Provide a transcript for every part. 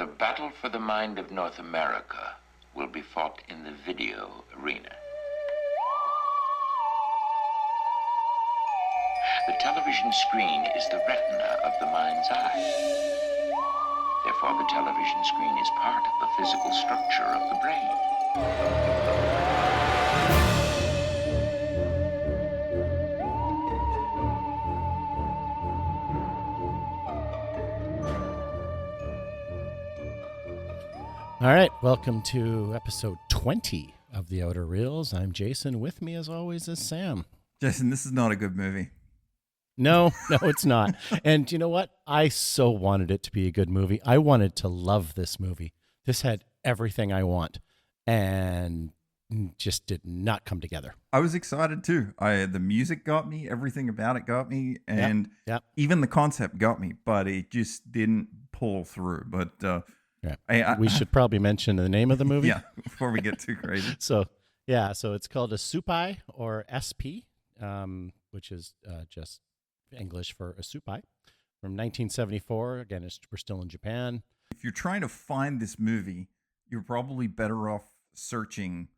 The battle for the mind of North America will be fought in the video arena. The television screen is the retina of the mind's eye. Therefore, the television screen is part of the physical structure of the brain. All right, welcome to episode 20 of The Outer Reels. I'm Jason. With me, as always, is Sam. Jason, this is not a good movie. No, it's not. And you know what? I so wanted it to be a good movie. I wanted to love this movie. This had everything I want and just did not come together. I was excited too. The music got me, everything about it got me, and Yep. even the concept got me, but it just didn't pull through. But we should probably mention the name of the movie. Yeah, before we get too crazy. So it's called Espy or Espy, which is just English for Espy, from 1974. Again, we're still in Japan. If you're trying to find this movie, you're probably better off searching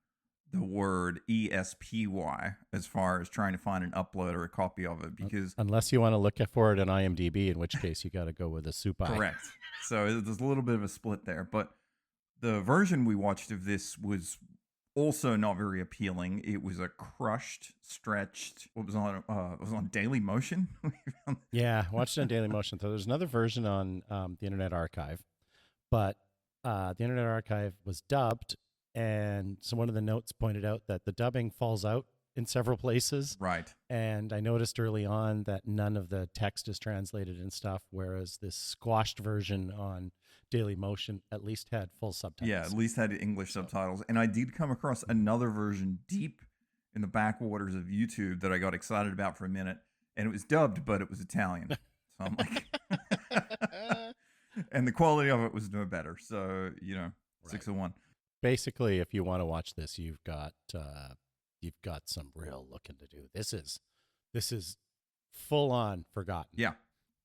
the word ESPY as far as trying to find an upload or a copy of it, because unless you want to look for it on IMDb, in which case you got to go with Espy. Correct. So there's a little bit of a split there, but the version we watched of this was also not very appealing. It was a crushed, stretched. What was on? It was on Daily Motion. Yeah, watched it on Daily Motion. So there's another version on the Internet Archive, but the Internet Archive was dubbed, and so one of the notes pointed out that the dubbing falls out in several places. Right. And I noticed early on that none of the text is translated and stuff, whereas this squashed version on Daily Motion at least had full subtitles. Yeah, at least had English subtitles. And I did come across another version deep in the backwaters of YouTube that I got excited about for a minute. And it was dubbed, but it was Italian. So I'm like... and the quality of it was no better. So, 601. Basically, if you want to watch this, you've got some real looking to do. This is full on forgotten. Yeah.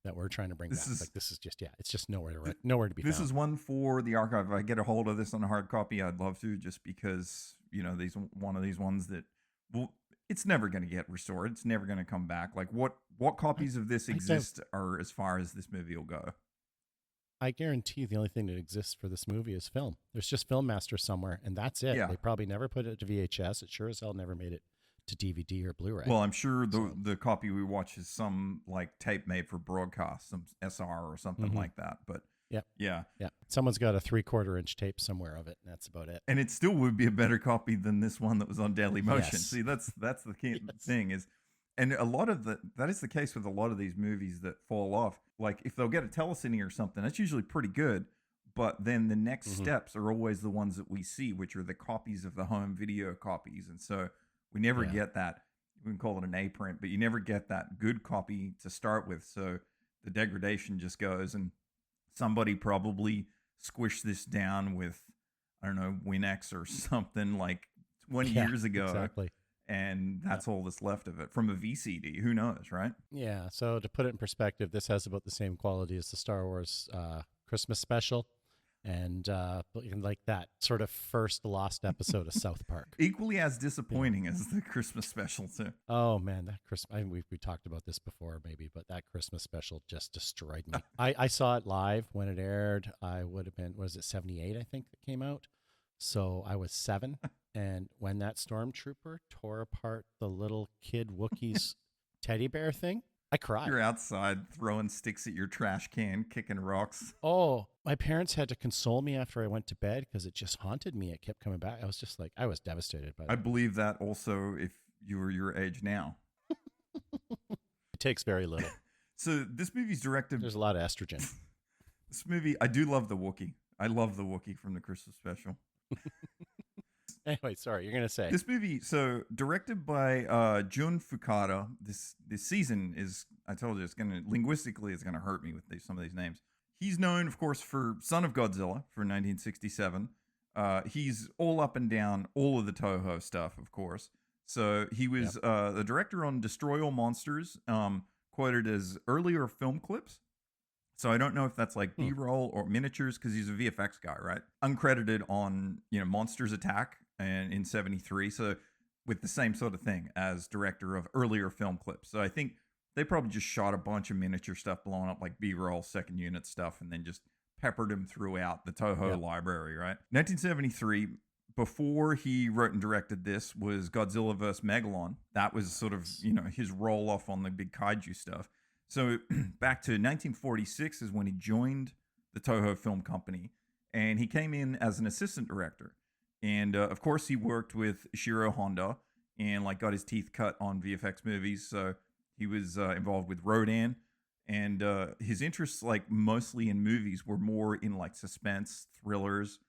That we're trying to bring back. This is just it's just nowhere to be This found. is one for the archive. If I get a hold of this on a hard copy, I'd love to, just because, these one of these ones that it's never going to get restored. It's never going to come back. Like what copies of this exist are as far as this movie will go? I guarantee the only thing that exists for this movie is film. There's just Film Master somewhere, and that's it. Yeah. They probably never put it to VHS. It sure as hell never made it to DVD or Blu-ray. Well, I'm sure the copy we watch is some like tape made for broadcast, some SR or something like that. But yeah. Someone's got a 3/4-inch tape somewhere of it, and that's about it. And it still would be a better copy than this one that was on Daily Motion. Yes. See, that's the key thing is. And a lot of that is the case with a lot of these movies that fall off. Like if they'll get a telecine or something, that's usually pretty good. But then the next steps are always the ones that we see, which are the copies of the home video copies. And so we never get that. We can call it an A print, but you never get that good copy to start with. So the degradation just goes, and somebody probably squished this down with, I don't know, Winx or something like 20 years ago. Exactly. And that's all that's left of it from a VCD. Who knows, right? Yeah. So to put it in perspective, this has about the same quality as the Star Wars Christmas special, and like that sort of first lost episode of South Park. Equally as disappointing as the Christmas special too. Oh man, that Christmas! We talked about this before, maybe, but that Christmas special just destroyed me. I saw it live when it aired. I would have been, was it 78? I think that came out. So I was 7. And when that stormtrooper tore apart the little kid Wookiee's teddy bear thing, I cried. You're outside throwing sticks at your trash can, kicking rocks. Oh, my parents had to console me after I went to bed because it just haunted me. It kept coming back. I was just like, I was devastated by that. I believe that also if you were your age now. It takes very little. So this movie's directed... There's a lot of estrogen. This movie, I do love the Wookiee. I love the Wookiee from the Christmas special. Anyway, sorry, you're going to say. This movie, so directed by Jun Fukada. This season is, I told you, linguistically, it's going to hurt me with some of these names. He's known, of course, for Son of Godzilla for 1967. He's all up and down all of the Toho stuff, of course. So he was the director on Destroy All Monsters, quoted as earlier film clips. So I don't know if that's like B-roll or miniatures because he's a VFX guy, right? Uncredited on, Monsters Attack and in 73. So with the same sort of thing as director of earlier film clips. So I think they probably just shot a bunch of miniature stuff blowing up like B-roll, second unit stuff, and then just peppered him throughout the Toho library, right? 1973, before he wrote and directed this, was Godzilla vs. Megalon. That was sort of, his roll off on the big kaiju stuff. So back to 1946 is when he joined the Toho Film Company, and he came in as an assistant director. And of course, he worked with Ishiro Honda and like got his teeth cut on VFX movies. So he was involved with Rodan, and his interests, like mostly in movies, were more in like suspense, thrillers,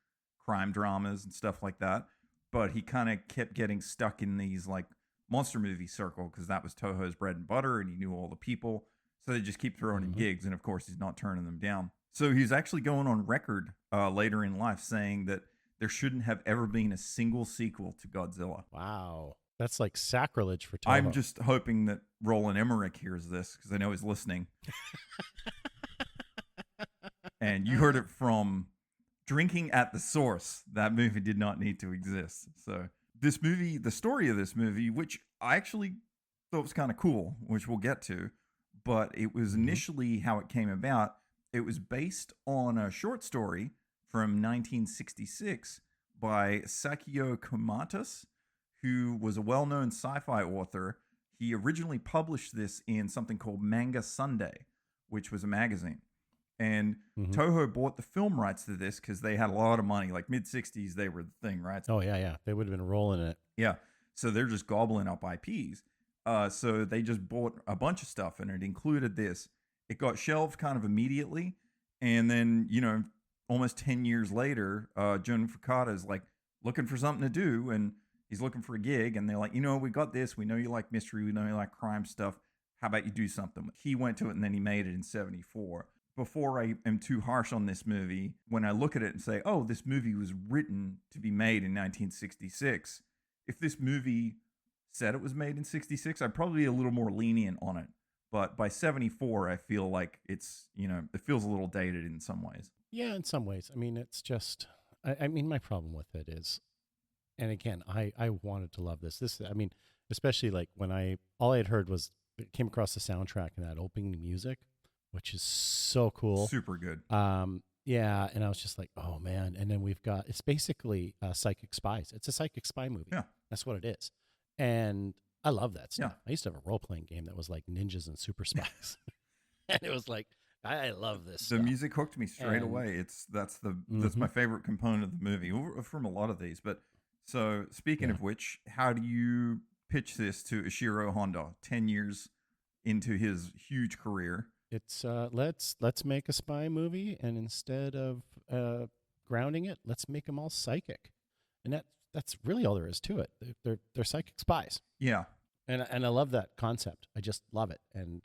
crime dramas, and stuff like that. But he kind of kept getting stuck in these like monster movie circle because that was Toho's bread and butter, and he knew all the people. So they just keep throwing him gigs, and of course, he's not turning them down. So he's actually going on record later in life saying that there shouldn't have ever been a single sequel to Godzilla. Wow. That's like sacrilege for Toho. I'm just hoping that Roland Emmerich hears this because I know he's listening. And you heard it from Drinking at the Source. That movie did not need to exist. So this movie, the story of this movie, which I actually thought was kind of cool, which we'll get to, but it was initially how it came about. It was based on a short story from 1966 by Sakio Komatas, who was a well-known sci-fi author. He originally published this in something called Manga Sunday, which was a magazine. And Toho bought the film rights to this because they had a lot of money. Like mid-60s, they were the thing, right? Oh, yeah. They would have been rolling it. Yeah. So they're just gobbling up IPs. So they just bought a bunch of stuff, and it included this. It got shelved kind of immediately. And then, almost 10 years later, Jun Fukada is like looking for something to do, and he's looking for a gig, and they're like, we got this. We know you like mystery. We know you like crime stuff. How about you do something? He went to it, and then he made it in 74. Before I am too harsh on this movie, when I look at it and say, oh, this movie was written to be made in 1966, if this movie said it was made in 66, I'd probably be a little more lenient on it. But by 74, I feel like it's, it feels a little dated in some ways. Yeah, in some ways. I mean, it's just, I mean, my problem with it is, and again, I wanted to love this. Especially like when all I had heard was, it came across the soundtrack and that opening music, which is so cool. Super good. Yeah, and I was just like, oh man. And then it's basically Psychic Spies. It's a Psychic Spy movie. Yeah. That's what it is. And I love that stuff. Yeah. I used to have a role-playing game that was like ninjas and super spies. And it was like, I love this The stuff. music hooked me straight away. That's my favorite component of the movie from a lot of these. But so speaking of which, how do you pitch this to Ishiro Honda 10 years into his huge career? It's let's make a spy movie, and instead of grounding it, let's make them all psychic, and that's really all there is to it. They're psychic spies. Yeah, and I love that concept. I just love it, and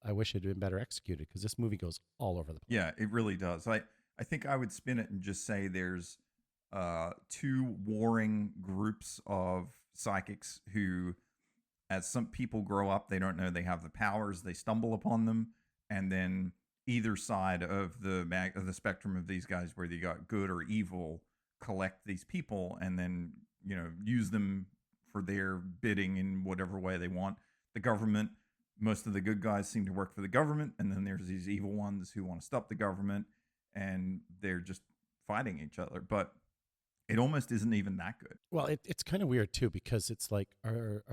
I wish it had been better executed because this movie goes all over the place. Yeah, it really does. I think I would spin it and just say there's two warring groups of psychics who, as some people grow up, they don't know they have the powers. They stumble upon them, and then either side of the spectrum of these guys, whether you got good or evil, collect these people and then use them for their bidding in whatever way they want. The government, most of the good guys seem to work for the government, and then there's these evil ones who want to stop the government, and they're just fighting each other. But it almost isn't even that good. Well, it's kind of weird too, because it's like, are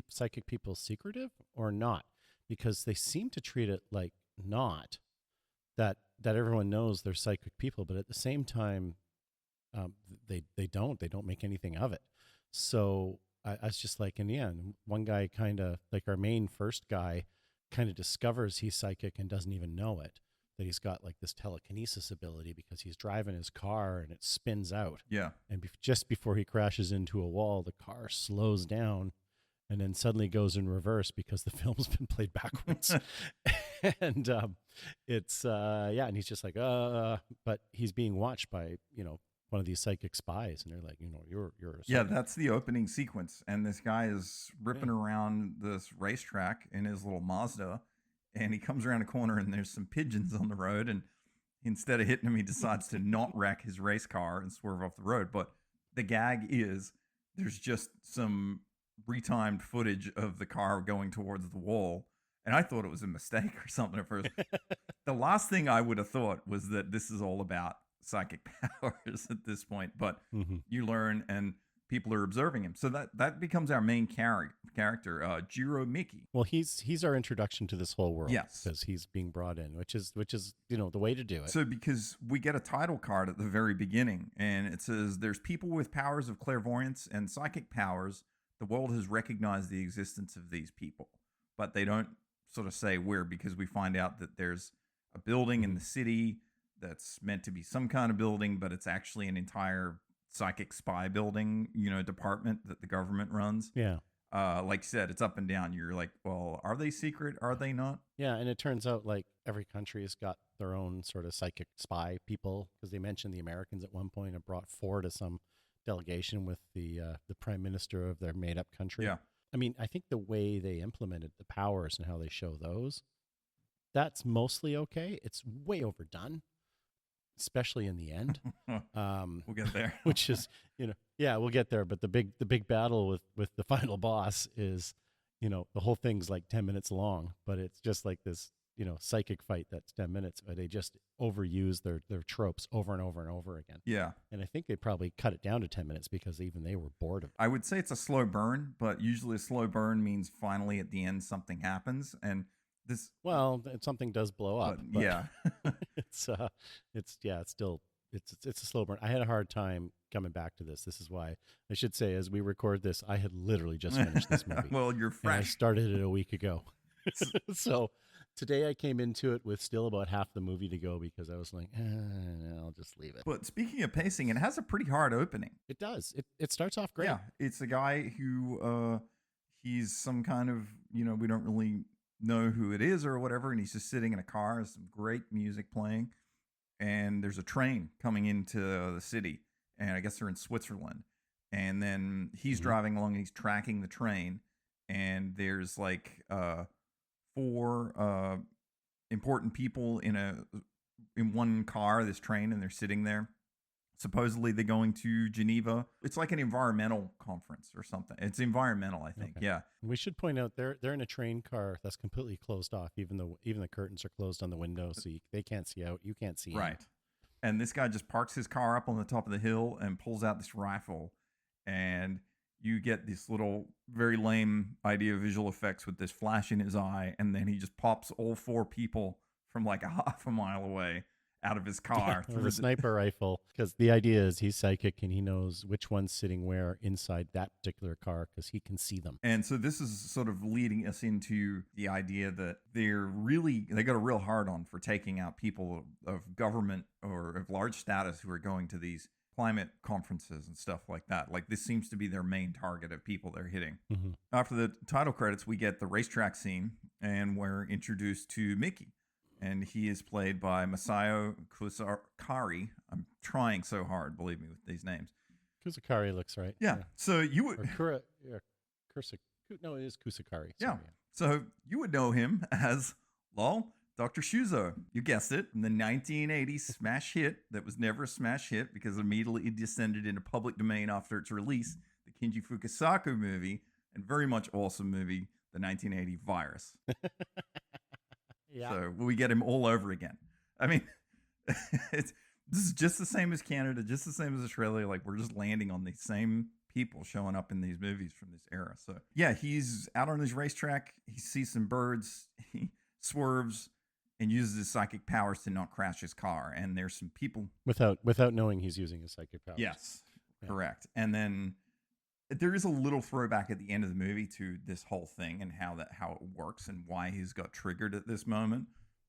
psychic people secretive or not? Because they seem to treat it like not, that everyone knows they're psychic people, but at the same time, they don't make anything of it. So I was just like, in the end, one guy kind of like our main first guy kind of discovers he's psychic and doesn't even know it. That he's got like this telekinesis ability because he's driving his car and it spins out. Yeah. And just before he crashes into a wall, the car slows down and then suddenly goes in reverse because the film's been played backwards. And it's, and he's just like, but he's being watched by, one of these psychic spies. And they're like, you're a psychic. Yeah, that's the opening sequence. And this guy is ripping around this racetrack in his little Mazda. and he comes around a corner and there's some pigeons on the road, and instead of hitting him, he decides to not wreck his race car and swerve off the road. But the gag is there's just some retimed footage of the car going towards the wall, and I thought it was a mistake or something at first. The last thing I would have thought was that this is all about psychic powers at this point, but you learn and people are observing him. So that becomes our main character, Jiro Miki. Well, he's our introduction to this whole world. Yes. Because he's being brought in, which is the way to do it. So because we get a title card at the very beginning, and it says there's people with powers of clairvoyance and psychic powers. The world has recognized the existence of these people, but they don't sort of say where, because we find out that there's a building in the city that's meant to be some kind of building, but it's actually an entire psychic spy building, department that the government runs. Yeah. Like you said, it's up and down. You're like, well, are they secret? Are they not? Yeah, and it turns out like every country has got their own sort of psychic spy people, because they mentioned the Americans at one point and brought 4 to some delegation with the prime minister of their made-up country. Yeah. I mean, I think the way they implemented the powers and how they show those, that's mostly okay. It's way overdone, especially in the end. We'll get there. Which is, we'll get there. But the big battle with the final boss is, the whole thing's like 10 minutes long, but it's just like this, psychic fight that's 10 minutes. But they just overuse their tropes over and over and over again. Yeah. And I think they probably cut it down to 10 minutes because even they were bored of it. I would say it's a slow burn, but usually a slow burn means finally at the end something happens. And something does blow up. But yeah. it's still a slow burn. I had a hard time coming back to this. This is why I should say, as we record this, I had literally just finished this movie. Well, you're fresh. And I started it a week ago. So today I came into it with still about half the movie to go because I was like, I'll just leave it. But speaking of pacing, it has a pretty hard opening. It does. It starts off great. Yeah. It's a guy who he's some kind of, we don't really know who it is or whatever, and he's just sitting in a car. There's some great music playing, and there's a train coming into the city, and I guess they're in Switzerland, and then he's driving along and he's tracking the train, and there's like 4 important people in one car, this train, and they're sitting there. Supposedly they're going to Geneva. It's like an environmental conference or something. It's environmental, I think. Okay. Yeah. We should point out they're in a train car that's completely closed off. Even the curtains are closed on the window, so they can't see out. You can't see right. In. And this guy just parks his car up on the top of the hill and pulls out this rifle, and you get this little very lame idea of visual effects with this flash in his eye, and then he just pops all 4 people from like a half a mile away out of his car with a sniper rifle, because the idea is he's psychic and he knows which one's sitting where inside that particular car because he can see them. And so this is sort of leading us into the idea that they got a real hard on for taking out people of government or of large status who are going to these climate conferences and stuff like that. Like this seems to be their main target of people they're hitting. After the title credits, we get the racetrack scene, and we're introduced to Mickey. And he is played by Masayo Kusakari. I'm trying so hard, believe me, with these names. Kusakari looks right. Yeah. So you would... No, it is Kusakari. Yeah. Sorry. So you would know him as, Dr. Shuzo. You guessed it. In the 1980 smash hit that was never a smash hit because it immediately descended into public domain after its release, the Kinji Fukasaku movie, and very much awesome movie, the 1980 Virus. Yeah. So we get him all over again. I mean, this is just the same as Canada, just the same as Australia. Like we're just landing on these same people showing up in these movies from this era. So yeah, he's out on his racetrack. He sees some birds. He swerves and uses his psychic powers to not crash his car. And there's some people without knowing he's using his psychic powers. Yes, yeah. Correct. And then there is a little throwback at the end of the movie to this whole thing and how it works and why he's got triggered at this moment.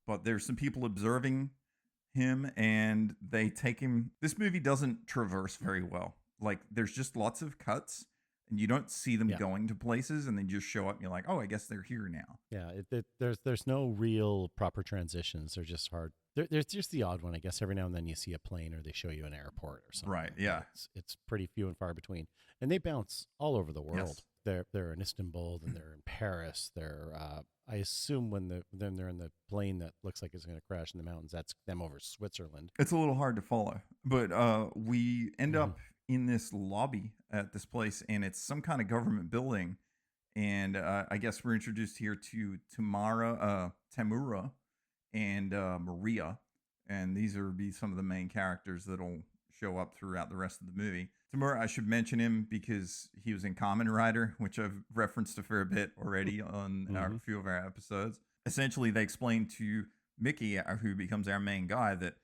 But there's some people observing him and they take him. This movie doesn't traverse very well. Like there's just lots of cuts and you don't see them going to places, and they just show up and you're like, oh, I guess they're here now. Yeah. There's no real proper transitions. They're just hard. There's just the odd one, I guess. Every now and then you see a plane or they show you an airport or something. Right. Yeah. It's pretty few and far between. And they bounce all over the world. Yes. they're in Istanbul, then they're in Paris. They're I assume then they're in the plane that looks like it's going to crash in the mountains. That's them over Switzerland. It's a little hard to follow, but we end up in this lobby at this place, and it's some kind of government building. And I guess we're introduced here to Tamura, and Maria, and these are be some of the main characters that'll show up throughout the rest of the movie. Tamura, I should mention him because he was in Kamen Rider, which I've referenced a fair bit already on a few of our episodes. Essentially, they explain to Mickey, who becomes our main guy, that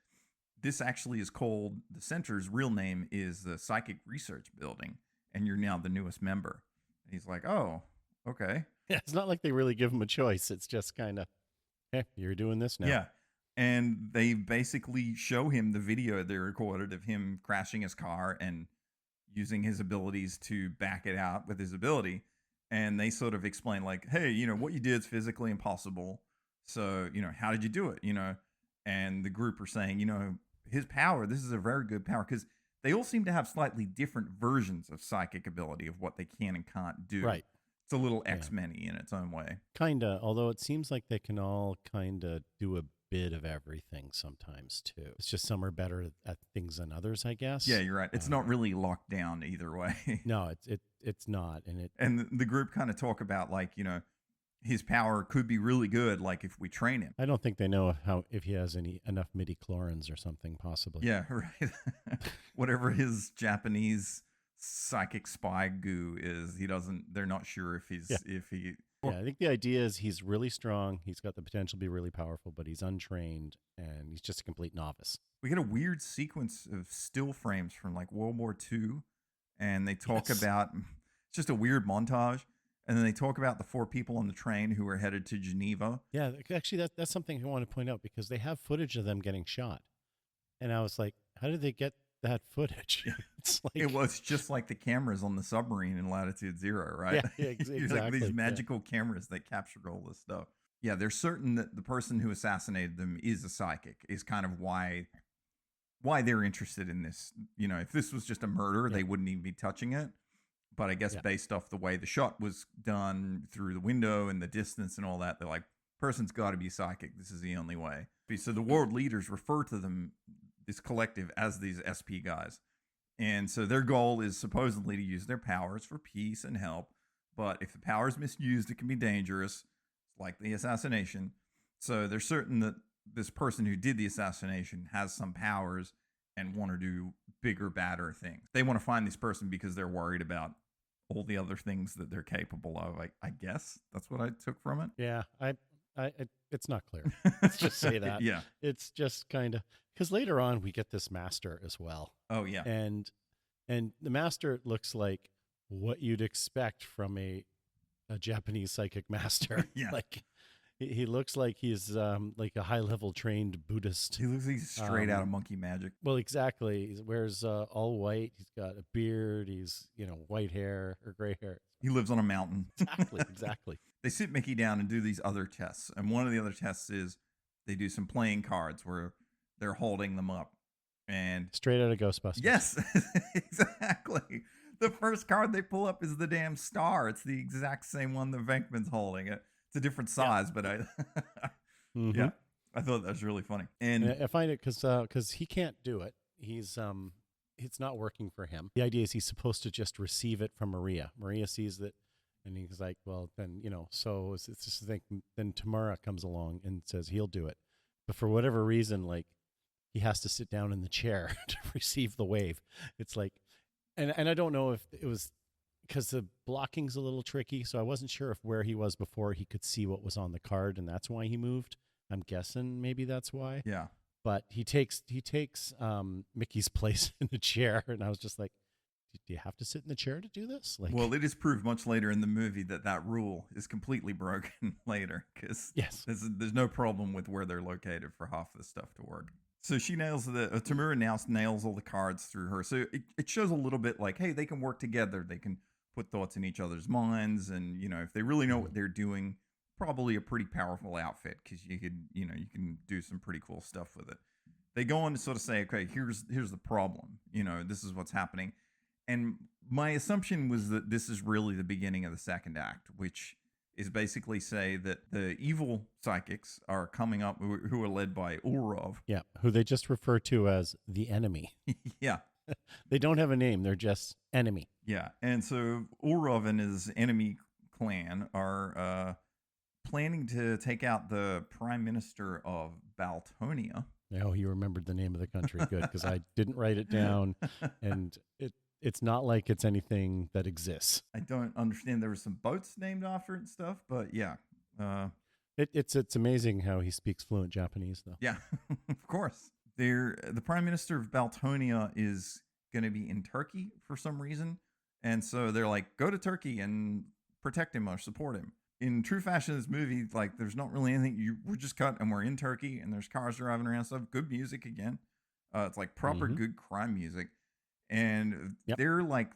this actually is called, the center's real name is the Psychic Research Building, and you're now the newest member. And he's like, oh, okay. Yeah, it's not like they really give him a choice. It's just kind of, hey, you're doing this now. Yeah. And they basically show him the video they recorded of him crashing his car and using his abilities to back it out with his ability. And they sort of explain like, hey, what you did is physically impossible. So, how did you do it? And the group are saying, his power, this is a very good power, because they all seem to have slightly different versions of psychic ability of what they can and can't do. Right. It's a little X-Men-y in its own way. Kinda, although it seems like they can all kind of do a bit of everything sometimes too. It's just some are better at things than others, I guess. Yeah, you're right. It's not really locked down either way. No, it's not, and the group kind of talk about like his power could be really good, like if we train him. I don't think they know if he has enough midi-chlorians or something, possibly. Yeah, right. Whatever his Japanese psychic spy goo is, they're not sure if he. Yeah, I think the idea is he's really strong. He's got the potential to be really powerful, but he's untrained and he's just a complete novice. We get a weird sequence of still frames from like World War II, and they talk about, it's just a weird montage. And then they talk about the 4 people on the train who are headed to Geneva. Yeah, actually, that's something I want to point out, because they have footage of them getting shot. And I was like, how did they get that footage? It's like, it was just like the cameras on the submarine in Latitude Zero, right? Yeah, exactly. Like these magical cameras that captured all this stuff. Yeah, they're certain that the person who assassinated them is a psychic, is kind of why they're interested in this. If this was just a murder, they wouldn't even be touching it. But I guess based off the way the shot was done through the window and the distance and all that, they're like, person's got to be psychic. This is the only way. So the world leaders refer to them, this collective, as these SP guys. And so their goal is supposedly to use their powers for peace and help. But if the power is misused, it can be dangerous, like the assassination. So they're certain that this person who did the assassination has some powers and want to do bigger, badder things. They want to find this person because they're worried about all the other things that they're capable of. I guess that's what I took from it. Yeah, it's not clear. Let's just say that. Yeah. It's just kind of, because later on we get this master as well. Oh, yeah. And the master looks like what you'd expect from a Japanese psychic master. Yeah. Like he looks like he's like a high-level trained Buddhist. He looks like he's straight out of Monkey Magic. Well, exactly. He wears all white. He's got a beard. He's, white hair or gray hair. He lives on a mountain. Exactly. They sit Mickey down and do these other tests. And one of the other tests is they do some playing cards where they're holding them up. And straight out of Ghostbusters. Yes, exactly. The first card they pull up is the damn star. It's the exact same one that Venkman's holding. It's a different size, but yeah, I thought that was really funny. And I find it because he can't do it. It's not working for him. The idea is he's supposed to just receive it from Maria. Maria sees that, and he's like, well, then, so it's just a thing. Then Tamara comes along and says he'll do it. But for whatever reason, like, he has to sit down in the chair to receive the wave. It's like, and I don't know if it was because the blocking's a little tricky. So I wasn't sure if where he was before he could see what was on the card, and that's why he moved. I'm guessing maybe that's why. Yeah. But he takes Mickey's place in the chair, and I was just like, do you have to sit in the chair to do this? Like, well, it is proved much later in the movie that rule is completely broken later, because there's no problem with where they're located for half the stuff to work. So she nails Tamura now nails all the cards through her. So it shows a little bit like, hey, they can work together. They can put thoughts in each other's minds, and if they really know what they're doing, probably a pretty powerful outfit, because you can do some pretty cool stuff with it. They go on to sort of say, okay, here's the problem. This is what's happening. And my assumption was that this is really the beginning of the second act, which is basically say that the evil psychics are coming up, who are led by Ulrov. Yeah, who they just refer to as the enemy. Yeah. They don't have a name. They're just enemy. Yeah. And so Ulrov and his enemy clan are planning to take out the prime minister of Baltonia. Oh, you remembered the name of the country. Good, because I didn't write it down, and it's not like it's anything that exists. I don't understand. There were some boats named after it and stuff, but yeah. It's amazing how he speaks fluent Japanese, though. Yeah, of course. The prime minister of Baltonia is going to be in Turkey for some reason. And so they're like, go to Turkey and protect him or support him. In true fashion of this movie, like, there's not really anything. We're just cut and we're in Turkey and there's cars driving around, stuff. Good music again. It's like proper good crime music. And they're like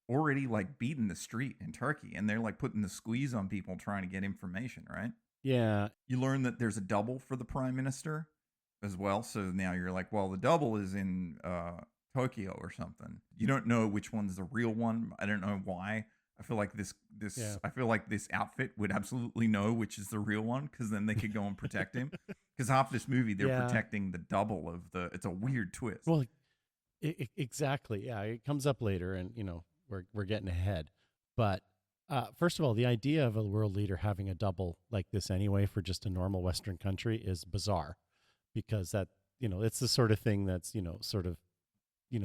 already like beating the street in Turkey, and they're like putting the squeeze on people trying to get information, right? Yeah. You learn that there's a double for the prime minister as well. So now you're like, well, the double is in Tokyo or something. You don't know which one's the real one. I don't know why. I feel like I feel like this outfit would absolutely know which is the real one, because then they could go and protect him. Because half this movie they're protecting the double of the. It's a weird twist. Well, exactly. Yeah, it comes up later, and we're getting ahead. But first of all, the idea of a world leader having a double like this anyway for just a normal Western country is bizarre, because that it's the sort of thing that's sort of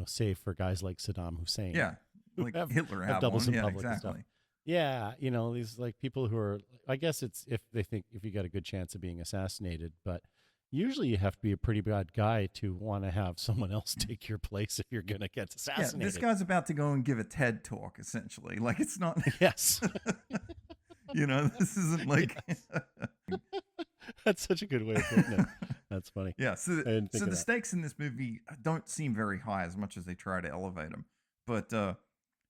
safe for guys like Saddam Hussein. Yeah, like Hitler have doubles one. In Yeah, public exactly. And stuff. Yeah, these like people who are. I guess it's if you got a good chance of being assassinated, but usually you have to be a pretty bad guy to want to have someone else take your place if you're going to get assassinated. Yeah, this guy's about to go and give a TED talk, essentially. Like, it's not. Yes. This isn't like. That's such a good way of putting it. That's funny. Yeah. So the stakes in this movie don't seem very high as much as they try to elevate them. But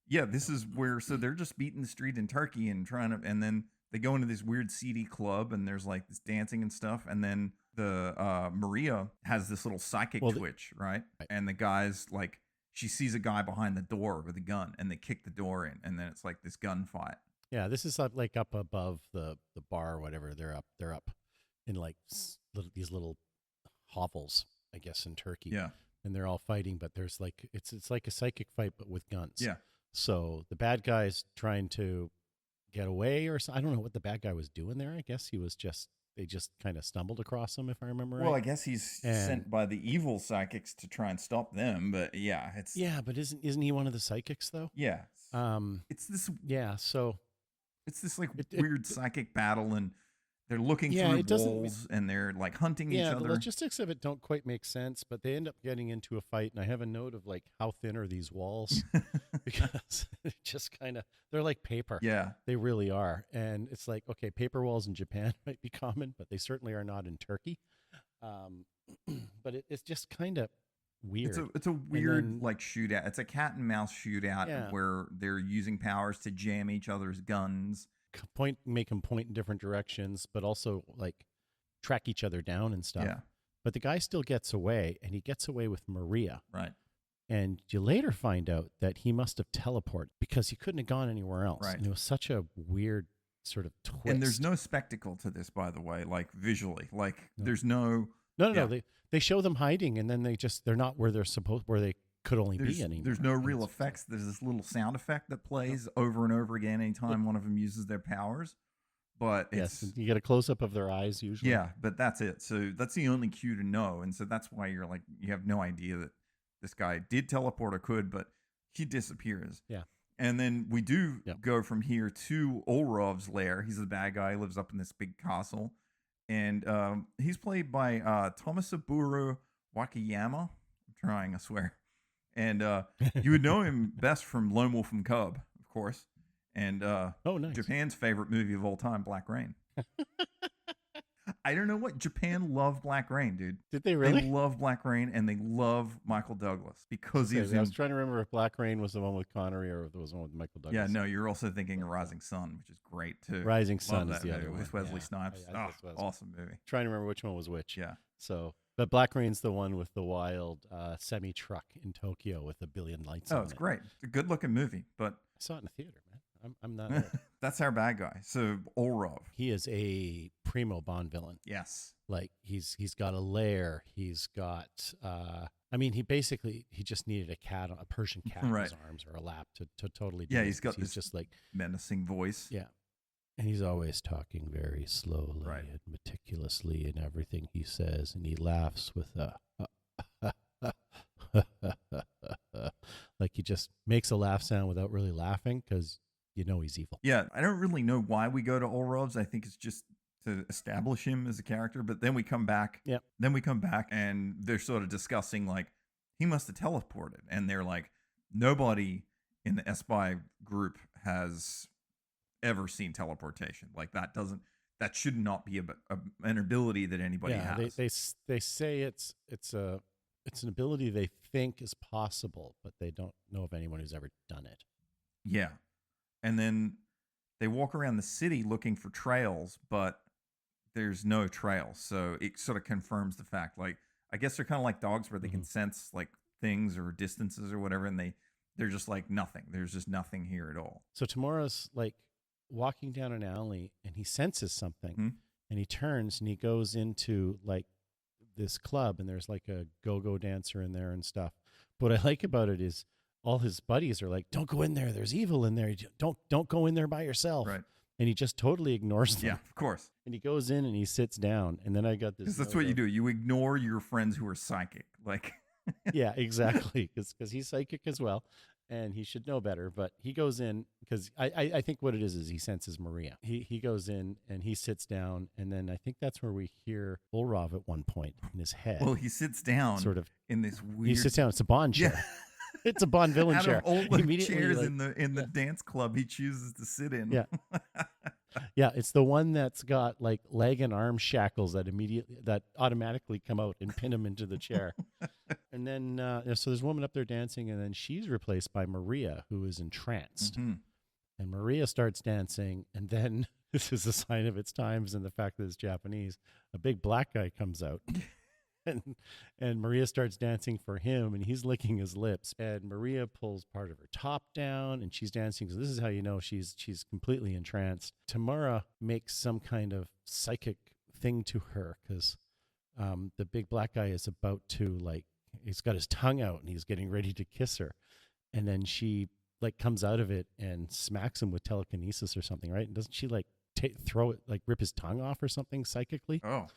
this is where. So they're just beating the street in Turkey and then they go into this weird seedy club and there's like this dancing and stuff, and then the Maria has this little psychic twitch, right? And the guy's like, she sees a guy behind the door with a gun, and they kick the door in, and then it's like this gunfight. Yeah, this is like up above the bar or whatever. They're up in like these little hovels, I guess, in Turkey. Yeah, and they're all fighting, but there's like it's like a psychic fight but with guns. Yeah. So the bad guy's trying to get away, or I don't know what the bad guy was doing there. I guess they just kind of stumbled across him, if I remember right. Well, I guess he's sent by the evil psychics to try and stop them, but but isn't he one of the psychics though? Yeah. It's this. Yeah. So it's this like weird psychic battle, and they're looking through walls, and they're like hunting each other. The logistics of it don't quite make sense, but they end up getting into a fight, and I have a note of like, how thin are these walls? Because they're like paper. Yeah, they really are. And it's like, okay, paper walls in Japan might be common, but they certainly are not in Turkey. But it's just kind of weird. It's a weird like shootout. It's a cat and mouse shootout where they're using powers to jam each other's guns. Make them point in different directions, but also like track each other down and stuff. Yeah. But the guy still gets away, and he gets away with Maria. Right. And you later find out that he must have teleported because he couldn't have gone anywhere else. Right. And it was such a weird sort of twist. And there's no spectacle to this, by the way, like visually. Like there's no. No. They show them hiding, and then they're not where where they could only be anymore. There's no real effects. There's this little sound effect that plays over and over again anytime one of them uses their powers. But you get a close up of their eyes usually. Yeah, but that's it. So that's the only cue to know, and so that's why you're like, you have no idea that this guy did teleport or could, but he disappears. Yeah. And then we do go from here to Ulrov's lair. He's the bad guy. He lives up in this big castle, and he's played by Tomasaburo Wakayama. I'm trying, I swear. And you would know him best from Lone Wolf and Cub, of course. And nice. Japan's favorite movie of all time, Black Rain. I don't know what Japan loved Black Rain, dude. Did they really? They love Black Rain, and they love Michael Douglas because he was I was trying to remember if Black Rain was the one with Connery or if it was the one with Michael Douglas. Yeah, no, you're also thinking of Rising Sun, which is great too. Rising Sun is the other one with Wesley Snipes. Awesome movie. Trying to remember which one was which. Yeah. So But Black Rain's the one with the wild semi truck in Tokyo with a billion lights on it. Oh, it's great. It's a good looking movie, but I saw it in the theater, man. I'm not old. that's our bad guy. So Orlov. He is a primo Bond villain. Yes. Like he's got a lair. He's got he just needed a Persian cat in his arms or a lap to totally do it. He's got this just like menacing voice. Yeah. And he's always talking very slowly and meticulously in everything he says, and he laughs with like he just makes a laugh sound without really laughing because you know he's evil. Yeah, I don't really know why we go to Orlov's. I think it's just to establish him as a character, but then we come back. Yeah. Then we come back and they're sort of discussing like he must have teleported, and they're like nobody in the Espy group has ever seen teleportation. Like that should not be an ability that anybody has. They say it's an ability they think is possible, but they don't know of anyone who's ever done it. Yeah. And then they walk around the city looking for trails, but there's no trails. So it sort of confirms the fact. Like, I guess they're kind of like dogs where they can sense like things or distances or whatever, and they're just like nothing. There's just nothing here at all. So Tamura's like walking down an alley and he senses something and he turns and he goes into like this club and there's like a go-go dancer in there and stuff. What I like about it is all his buddies are like, don't go in there. There's evil in there. Don't go in there by yourself. Right. And he just totally ignores them. Yeah, of course. And he goes in and he sits down. And then I got this. Because that's what you do. You ignore your friends who are psychic. Like, yeah, exactly. Because he's psychic as well. And he should know better, but he goes in because I think what it is he senses Maria. He goes in and he sits down, and then I think that's where we hear Ulrov at one point in his head. Well, he sits down sort of in this weird. He sits down. It's a Bond chair. Yeah. It's a Bond villain chair. Out of all the chairs like, in the dance club, he chooses to sit in. Yeah. Yeah, it's the one that's got like leg and arm shackles that automatically come out and pin him into the chair. And then so there's a woman up there dancing, and then she's replaced by Maria, who is entranced. And Maria starts dancing, and then this is a sign of its times and the fact that it's Japanese. A big black guy comes out. And Maria starts dancing for him, and he's licking his lips. And Maria pulls part of her top down, and she's dancing. So this is how you know she's completely entranced. Tamara makes some kind of psychic thing to her because the big black guy is about to he's got his tongue out, and he's getting ready to kiss her. And then she comes out of it and smacks him with telekinesis or something, right? And doesn't she throw it, rip his tongue off or something psychically? Oh.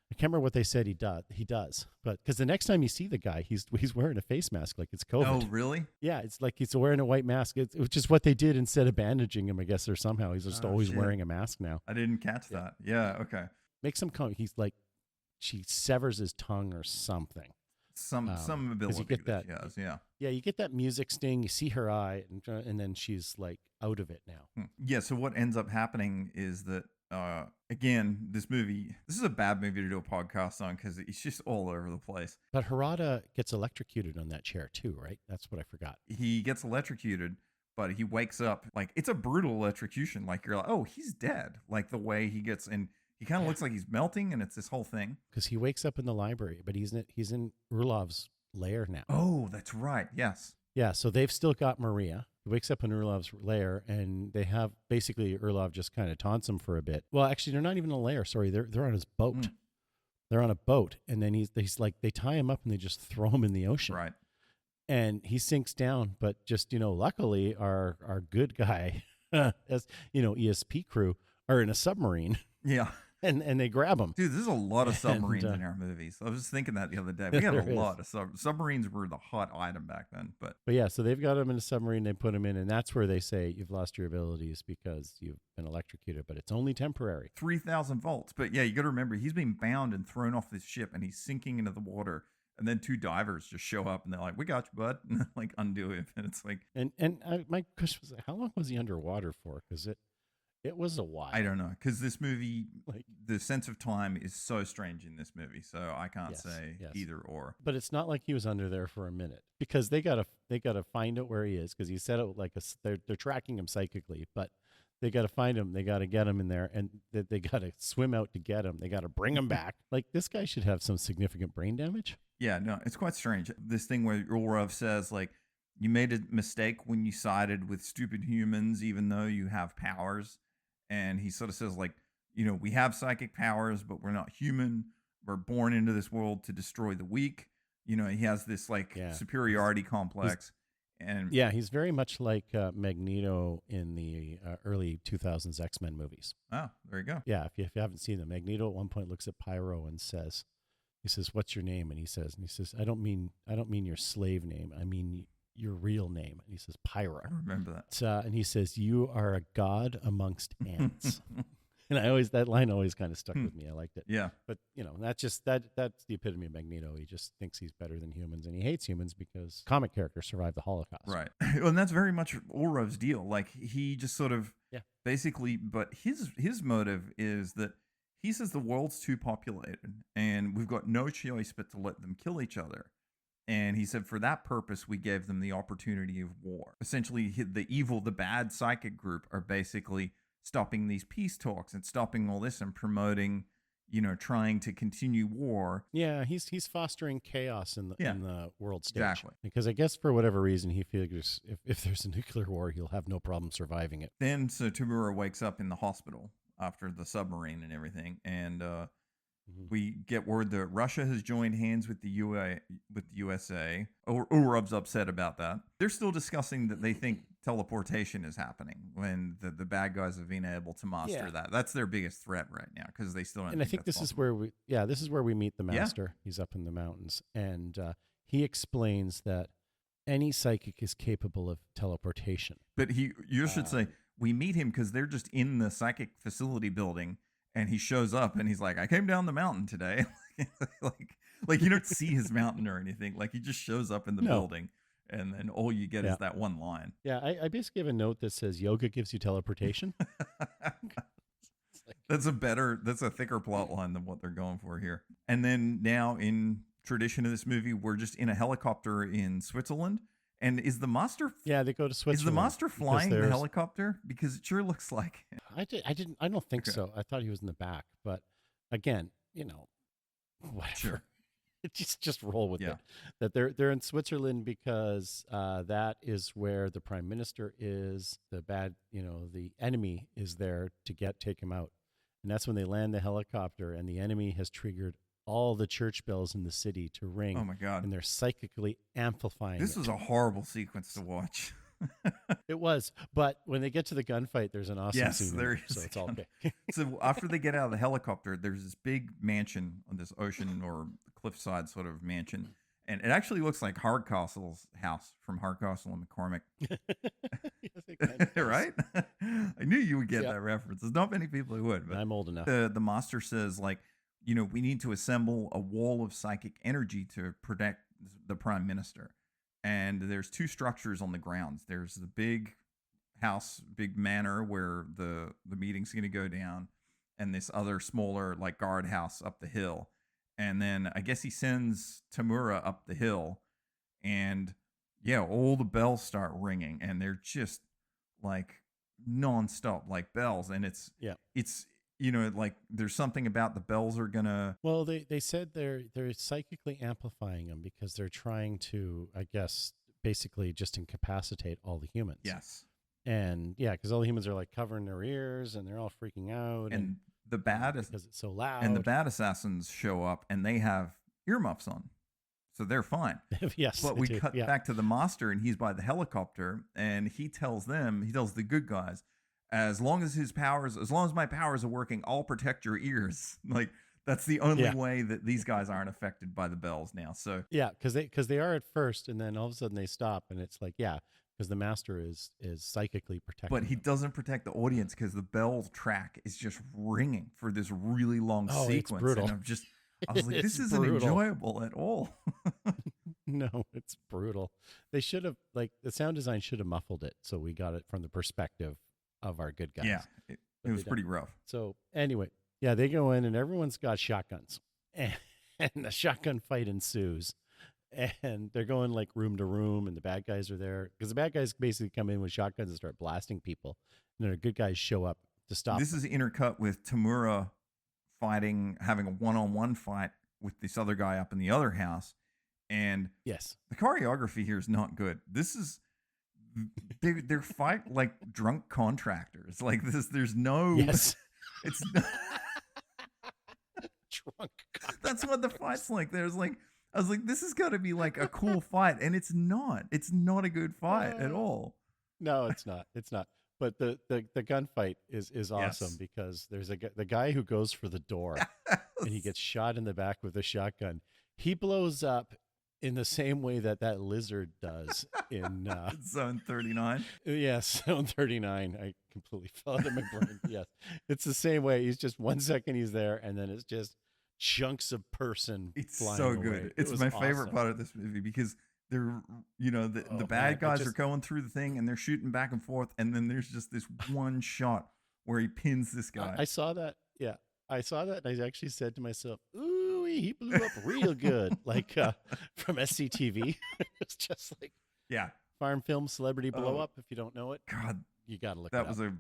I can't remember what they said he does, but because the next time you see the guy, he's wearing a face mask like it's COVID. Oh, really? Yeah, it's like he's wearing a white mask. It's which is what they did instead of bandaging him, I guess, or somehow he's just always wearing a mask now. I didn't catch that. Yeah, okay. Makes him come. He's like, she severs his tongue or something. Some ability you get that she has, yeah. Yeah, you get that music sting. You see her eye, and then she's like out of it now. Yeah. So what ends up happening is that. Again, this is a bad movie to do a podcast on because it's just all over the place. But Harada gets electrocuted on that chair too, right? That's what I forgot. He gets electrocuted, but he wakes up. Like, it's a brutal electrocution. Like, you're like, oh, he's dead. Like, the way he gets in, he kind of looks like he's melting, and it's this whole thing. Because he wakes up in the library, but he's in Urlov's lair now. Oh, that's right. Yes. Yeah, so they've still got Maria. He wakes up in Urlov's lair, and they have basically Urlov just kind of taunts him for a bit. Well, actually, they're not even in a lair. Sorry, they're on his boat. They're on a boat, and then he's like, they tie him up and they just throw him in the ocean. Right. And he sinks down, but just luckily our good guy, as ESP crew are in a submarine. Yeah. And they grab him. Dude, there's a lot of submarines in our movies. I was just thinking that the other day. We had a lot of submarines were the hot item back then. But yeah, so they've got him in a submarine. They put him in, and that's where they say you've lost your abilities because you've been electrocuted, but it's only temporary. 3,000 volts. But yeah, you got to remember, he's being bound and thrown off this ship, and he's sinking into the water. And then two divers just show up, and they're like, "We got you, bud," and like undo him. And it's like, my question was, how long was he underwater for? Because it was a while. I don't know, because this movie, the sense of time is so strange in this movie, so I can't say either or. But it's not like he was under there for a minute, because they gotta find out where he is, because he said it they're tracking him psychically, but They got to find him. They got to get him in there, and they got to swim out to get him. They got to bring him back. Like, this guy should have some significant brain damage. Yeah, no, it's quite strange. This thing where Ulrov says, like, you made a mistake when you sided with stupid humans, even though you have powers. And he sort of says, like, we have psychic powers, but we're not human. We're born into this world to destroy the weak. He has this, like, superiority complex. And yeah, he's very much like Magneto in the early 2000s X-Men movies. Oh, there you go. Yeah, if you haven't seen them, Magneto at one point looks at Pyro and says, "What's your name?" And he says, "I don't mean your slave name. I mean your real name." And he says, "Pyro." I remember that. And he says, "You are a god amongst ants." And that line always kind of stuck with me. I liked it. Yeah. But that's the epitome of Magneto. He just thinks he's better than humans, and he hates humans because comic characters survived the Holocaust. Right. And that's very much Ulrov's deal. Like, he just sort of basically, but his motive is that he says the world's too populated and we've got no choice but to let them kill each other. And he said, for that purpose, we gave them the opportunity of war. Essentially, the bad psychic group are basically stopping these peace talks and stopping all this and promoting, trying to continue war. Yeah, he's fostering chaos in the world stage. Exactly. Because I guess for whatever reason, he figures if there's a nuclear war, he'll have no problem surviving it. Then, so Tamura wakes up in the hospital after the submarine and everything, and we get word that Russia has joined hands with the USA. Urov's upset about that. They're still discussing that they think teleportation is happening when the bad guys have been able to master that. That's their biggest threat right now because they still don't. And I think this is where we meet the master. He's up in the mountains, and he explains that any psychic is capable of teleportation. But you should say we meet him because they're just in the psychic facility building. And he shows up and he's like, I came down the mountain today. like you don't see his mountain or anything. Like, he just shows up in the building, and then all you get is that one line. Yeah, I basically have a note that says yoga gives you teleportation. That's a thicker plot line than what they're going for here. And then now, in tradition of this movie, we're just in a helicopter in Switzerland. And is the master? Yeah, they go to Switzerland. Is the master flying the helicopter? Because it sure looks like. I don't think so. I thought he was in the back, but again, whatever. Sure. Just roll with it. That they're in Switzerland because that is where the prime minister is. The enemy is there to take him out, and that's when they land the helicopter, and the enemy has triggered all the church bells in the city to ring. Oh my God. And they're psychically amplifying This was a horrible sequence to watch. It was, but when they get to the gunfight, there's an awesome scene. There is. So it's all okay. So after they get out of the helicopter, there's this big mansion on this ocean or cliffside sort of mansion. And it actually looks like Hardcastle's house from Hardcastle and McCormick. Yes, right? I knew you would get that reference. There's not many people who would. But I'm old enough. The master says, like, we need to assemble a wall of psychic energy to protect the prime minister. And there's two structures on the grounds. There's the big house, big manor where the meeting's going to go down, and this other smaller, like, guard house up the hill. And then I guess he sends Tamura up the hill, and all the bells start ringing, and they're just like nonstop, like bells. And it's like there's something about the bells are gonna. Well, they said they're psychically amplifying them because they're trying to, I guess, basically just incapacitate all the humans. Yes. And because all the humans are like covering their ears and they're all freaking out. And the bad because it's so loud. And the bad assassins show up and they have earmuffs on, so they're fine. Yes. But we cut back to the master, and he's by the helicopter, and he tells the good guys, as long as my powers are working, I'll protect your ears. Like, that's the only way that these guys aren't affected by the bells now. So because they are at first, and then all of a sudden they stop, and it's like because the master is psychically protecting. But he doesn't protect the audience because the bell track is just ringing for this really long sequence. It's brutal. And I was like, this isn't enjoyable at all. No, it's brutal. They should have, the sound design should have muffled it, so we got it from the perspective of our good guys. Yeah, it was pretty rough. So anyway, they go in and everyone's got shotguns, and the shotgun fight ensues. and they're going like room to room, and the bad guys are there because the bad guys basically come in with shotguns and start blasting people, and then the good guys show up to stop This them. is intercut with Tamura having a one-on-one fight with this other guy up in the other house, and Yes. the choreography here is not good. This is they're fight like drunk contractors. Like this, there's no. Yes. It's not, Drunk. that's what the fight's like. I was like, this has got to be like a cool fight, and it's not. It's not a good fight at all. No, it's not. It's not. But the gunfight is awesome Yes. because there's the guy who goes for the door and he gets shot in the back with a shotgun. He blows up in the same way that lizard does in Zone 39. yes, Zone 39. I completely fell out of my brain. Yes, it's the same way. He's just 1 second he's there, and then it's just chunks of person. It's flying so away. good. It It's was my favorite awesome. part of this movie because they're, the Oh, bad man, guys are going through the thing and they're shooting back and forth, and then there's just this one shot where he pins this guy. I saw that. Yeah, I saw that, and I actually said to myself, "Ooh, he blew up real good," like from SCTV. It's just like Yeah, farm film celebrity blow Oh. up. If you don't know it, God, you got to look that it was up.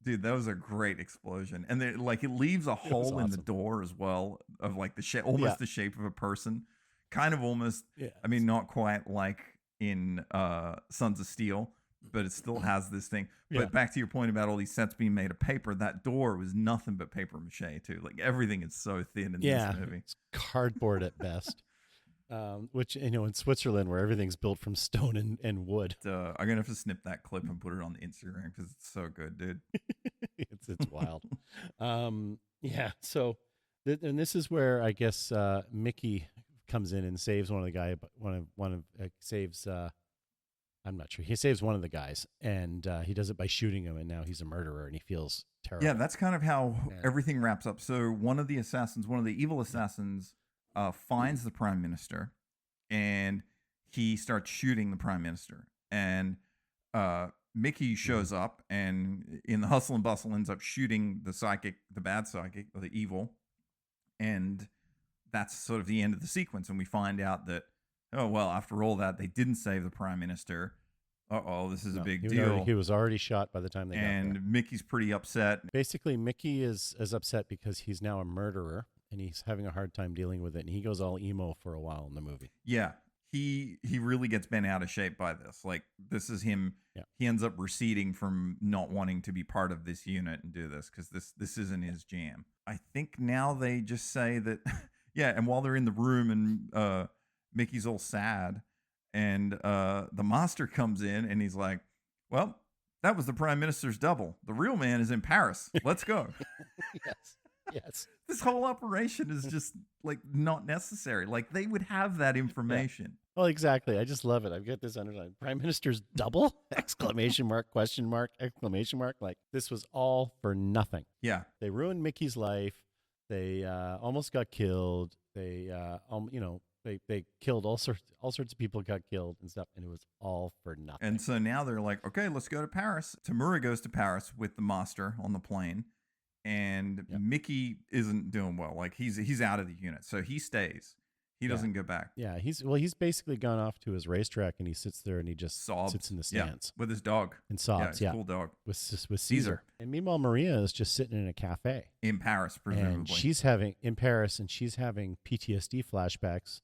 that was a great explosion, and then like it leaves a hole in the awesome. door as well of like the shape, almost Yeah. the shape of a person, kind of almost. Yeah, I mean, not quite like in Sons of Steel, but it still has this thing. But Yeah. back to your point about all these sets being made of paper, that door was nothing but paper mache too. Like everything is so thin in yeah, this movie. it's cardboard at best. Which in Switzerland, where everything's built from stone and wood, I'm gonna have to snip that clip and put it on the Instagram because it's so good, dude. it's wild. Yeah. So, and this is where I guess Mickey comes in and saves one of the guy, saves. I'm not sure. He saves one of the guys, and he does it by shooting him. And now he's a murderer, and he feels terrible. Yeah, that's kind of how Yeah. everything wraps up. So one of the evil assassins, finds the prime minister, and he starts shooting the prime minister. And Mickey shows up, and in the hustle and bustle, ends up shooting the bad psychic, or the evil. And that's sort of the end of the sequence. And we find out that, oh well, after all that, they didn't save the prime minister. This is a big deal. He was already shot by the time they got there. And Mickey's pretty upset. Basically, Mickey is upset because he's now a murderer and he's having a hard time dealing with it. And he goes all emo for a while in the movie. Yeah, he really gets bent out of shape by this. Like, this is him. Yeah. He ends up receding from not wanting to be part of this unit and do this because this isn't his jam. I think now they just say that, yeah. And while they're in the room and Mickey's all sad, and the master comes in and he's like, "Well, that was the prime minister's double. The real man is in Paris. Let's go." Yes. This whole operation is just like not necessary. Like they would have that information. Well, exactly. I just love it. I've got this underlined. Prime Minister's double? Exclamation mark, question mark, exclamation mark. Like, this was all for nothing. Yeah. They ruined Mickey's life. They almost got killed. They they killed all sorts of people got killed and stuff, and it was all for nothing. And so now they're like, okay, let's go to Paris. Tamura goes to Paris with the master on the plane, and Yep. Mickey isn't doing well. Like he's out of the unit, so he stays. He doesn't go back. Yeah, he's basically gone off to his racetrack, and he sits there and he just Sobs. sits in the Yeah, stands with his dog. and Yeah, sobs. his Yeah, cool dog with Caesar. Caesar. And meanwhile, Maria is just sitting in a cafe. In Paris, presumably. And she's having PTSD flashbacks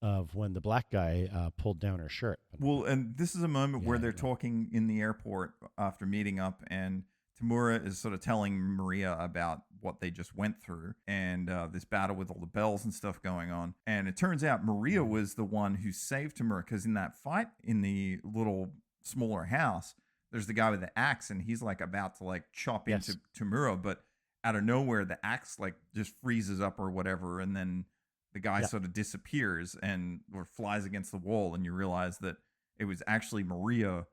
of when the black guy pulled down her shirt. Well, and this is a moment where Yeah, they're yeah. talking in the airport after meeting up, and Tamura is sort of telling Maria about what they just went through and this battle with all the bells and stuff going on. And it turns out Maria was the one who saved Tamura, because in that fight in the little smaller house, there's the guy with the axe, and he's like about to like chop Yes. into Tamura, but out of nowhere, the axe like just freezes up or whatever, and then the guy Yeah. sort of disappears or flies against the wall, and you realize that it was actually Maria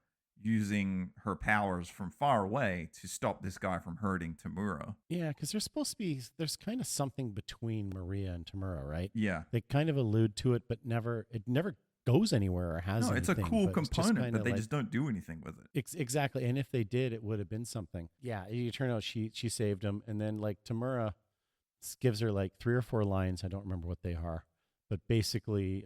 using her powers from far away to stop this guy from hurting Tamura. Yeah, because there's kind of something between Maria and Tamura, right? Yeah. They kind of allude to it, but it never goes anywhere or has No, it's a anything, cool but it's just component, kinda but they like- just don't do anything with it. Exactly. And if they did, it would have been something. Yeah, you turn out she saved him, and then like Tamura gives her like 3 or 4 lines. I don't remember what they are, but basically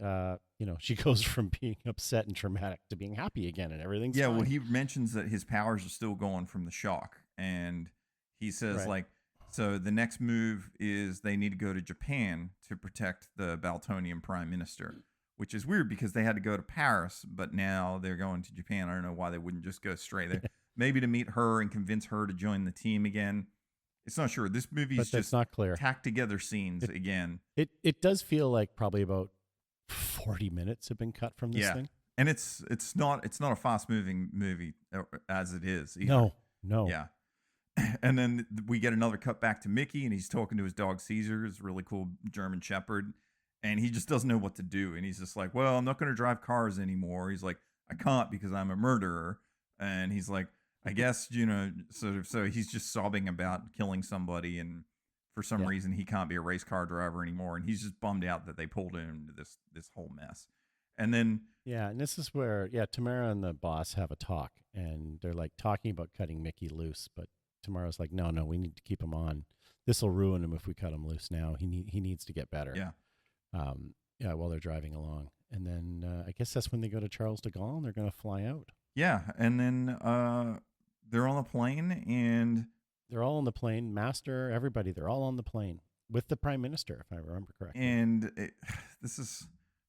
she goes from being upset and traumatic to being happy again, and everything's Yeah, fine. well, he mentions that his powers are still going from the shock, and he says Right. like, so the next move is they need to go to Japan to protect the Baltonian prime minister, which is weird because they had to go to Paris, but now they're going to Japan. I don't know why they wouldn't just go straight there. Maybe to meet her and convince her to join the team again. It's not sure. This movie is But that's just not clear. tacked together scenes again. It does feel like probably about 40 minutes have been cut from this thing. And it's not a fast moving movie as it is either. No. Yeah. And then we get another cut back to Mickey, and he's talking to his dog Caesar, his really cool German Shepherd, and he just doesn't know what to do. And he's just like, well, I'm not going to drive cars anymore. He's like, I can't because I'm a murderer. And he's like, I guess, so he's just sobbing about killing somebody, and for some reason he can't be a race car driver anymore, and he's just bummed out that they pulled him into this whole mess. And then and this is where Tamara and the boss have a talk, and they're like talking about cutting Mickey loose, but Tamara's like, no, we need to keep him on. This will ruin him if we cut him loose now. He needs to get better. While they're driving along, and then I guess that's when they go to Charles de Gaulle, and they're going to fly out. And then they're on the plane, and they're all on the plane. Master, everybody, they're all on the plane with the prime minister, if I remember correctly. And this is a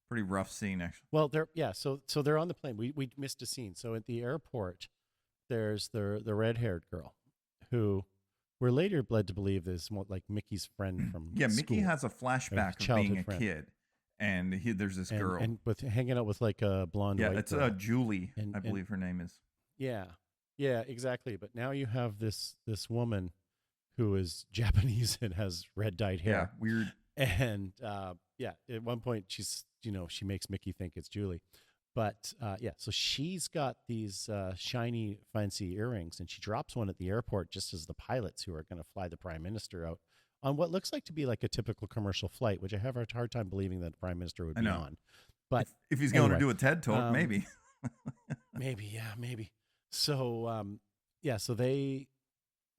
pretty rough scene, actually. Well, so they're on the plane. We missed a scene. So at the airport, there's the red-haired girl, who we're later led to believe is more like Mickey's friend from Mickey school, has a flashback of being a kid, and there's this girl and with hanging out with like a blonde. Yeah, white it's girl. Julie, I believe her name is. Yeah, exactly. But now you have this woman who is Japanese and has red dyed hair. Yeah, weird. And at one point she's she makes Mickey think it's Julie. But so she's got these shiny, fancy earrings, and she drops one at the airport just as the pilots who are going to fly the prime minister out on what looks like to be like a typical commercial flight, which I have a hard time believing that the prime minister would be on. But if he's going to do a TED talk, maybe. maybe. So, so they,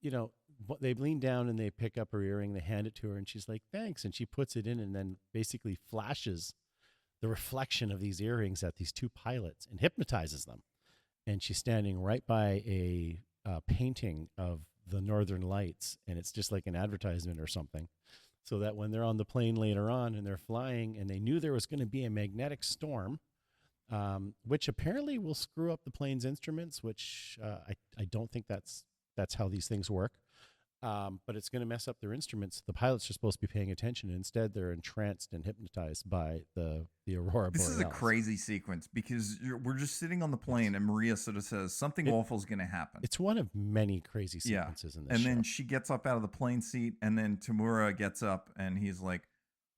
they lean down and they pick up her earring, they hand it to her, and she's like, thanks. And she puts it in and then basically flashes the reflection of these earrings at these two pilots and hypnotizes them. And she's standing right by a painting of the Northern Lights, and it's just like an advertisement or something. So that when they're on the plane later on and they're flying, and they knew there was going to be a magnetic storm, which apparently will screw up the plane's instruments, which I don't think that's how these things work. But it's going to mess up their instruments. The pilots are supposed to be paying attention, and instead they're entranced and hypnotized by the Aurora Borealis. This is a crazy sequence because we're just sitting on the plane, and Maria sort of says something awful is going to happen. It's one of many crazy sequences in this show. And then she gets up out of the plane seat, and then Tamura gets up, and he's like,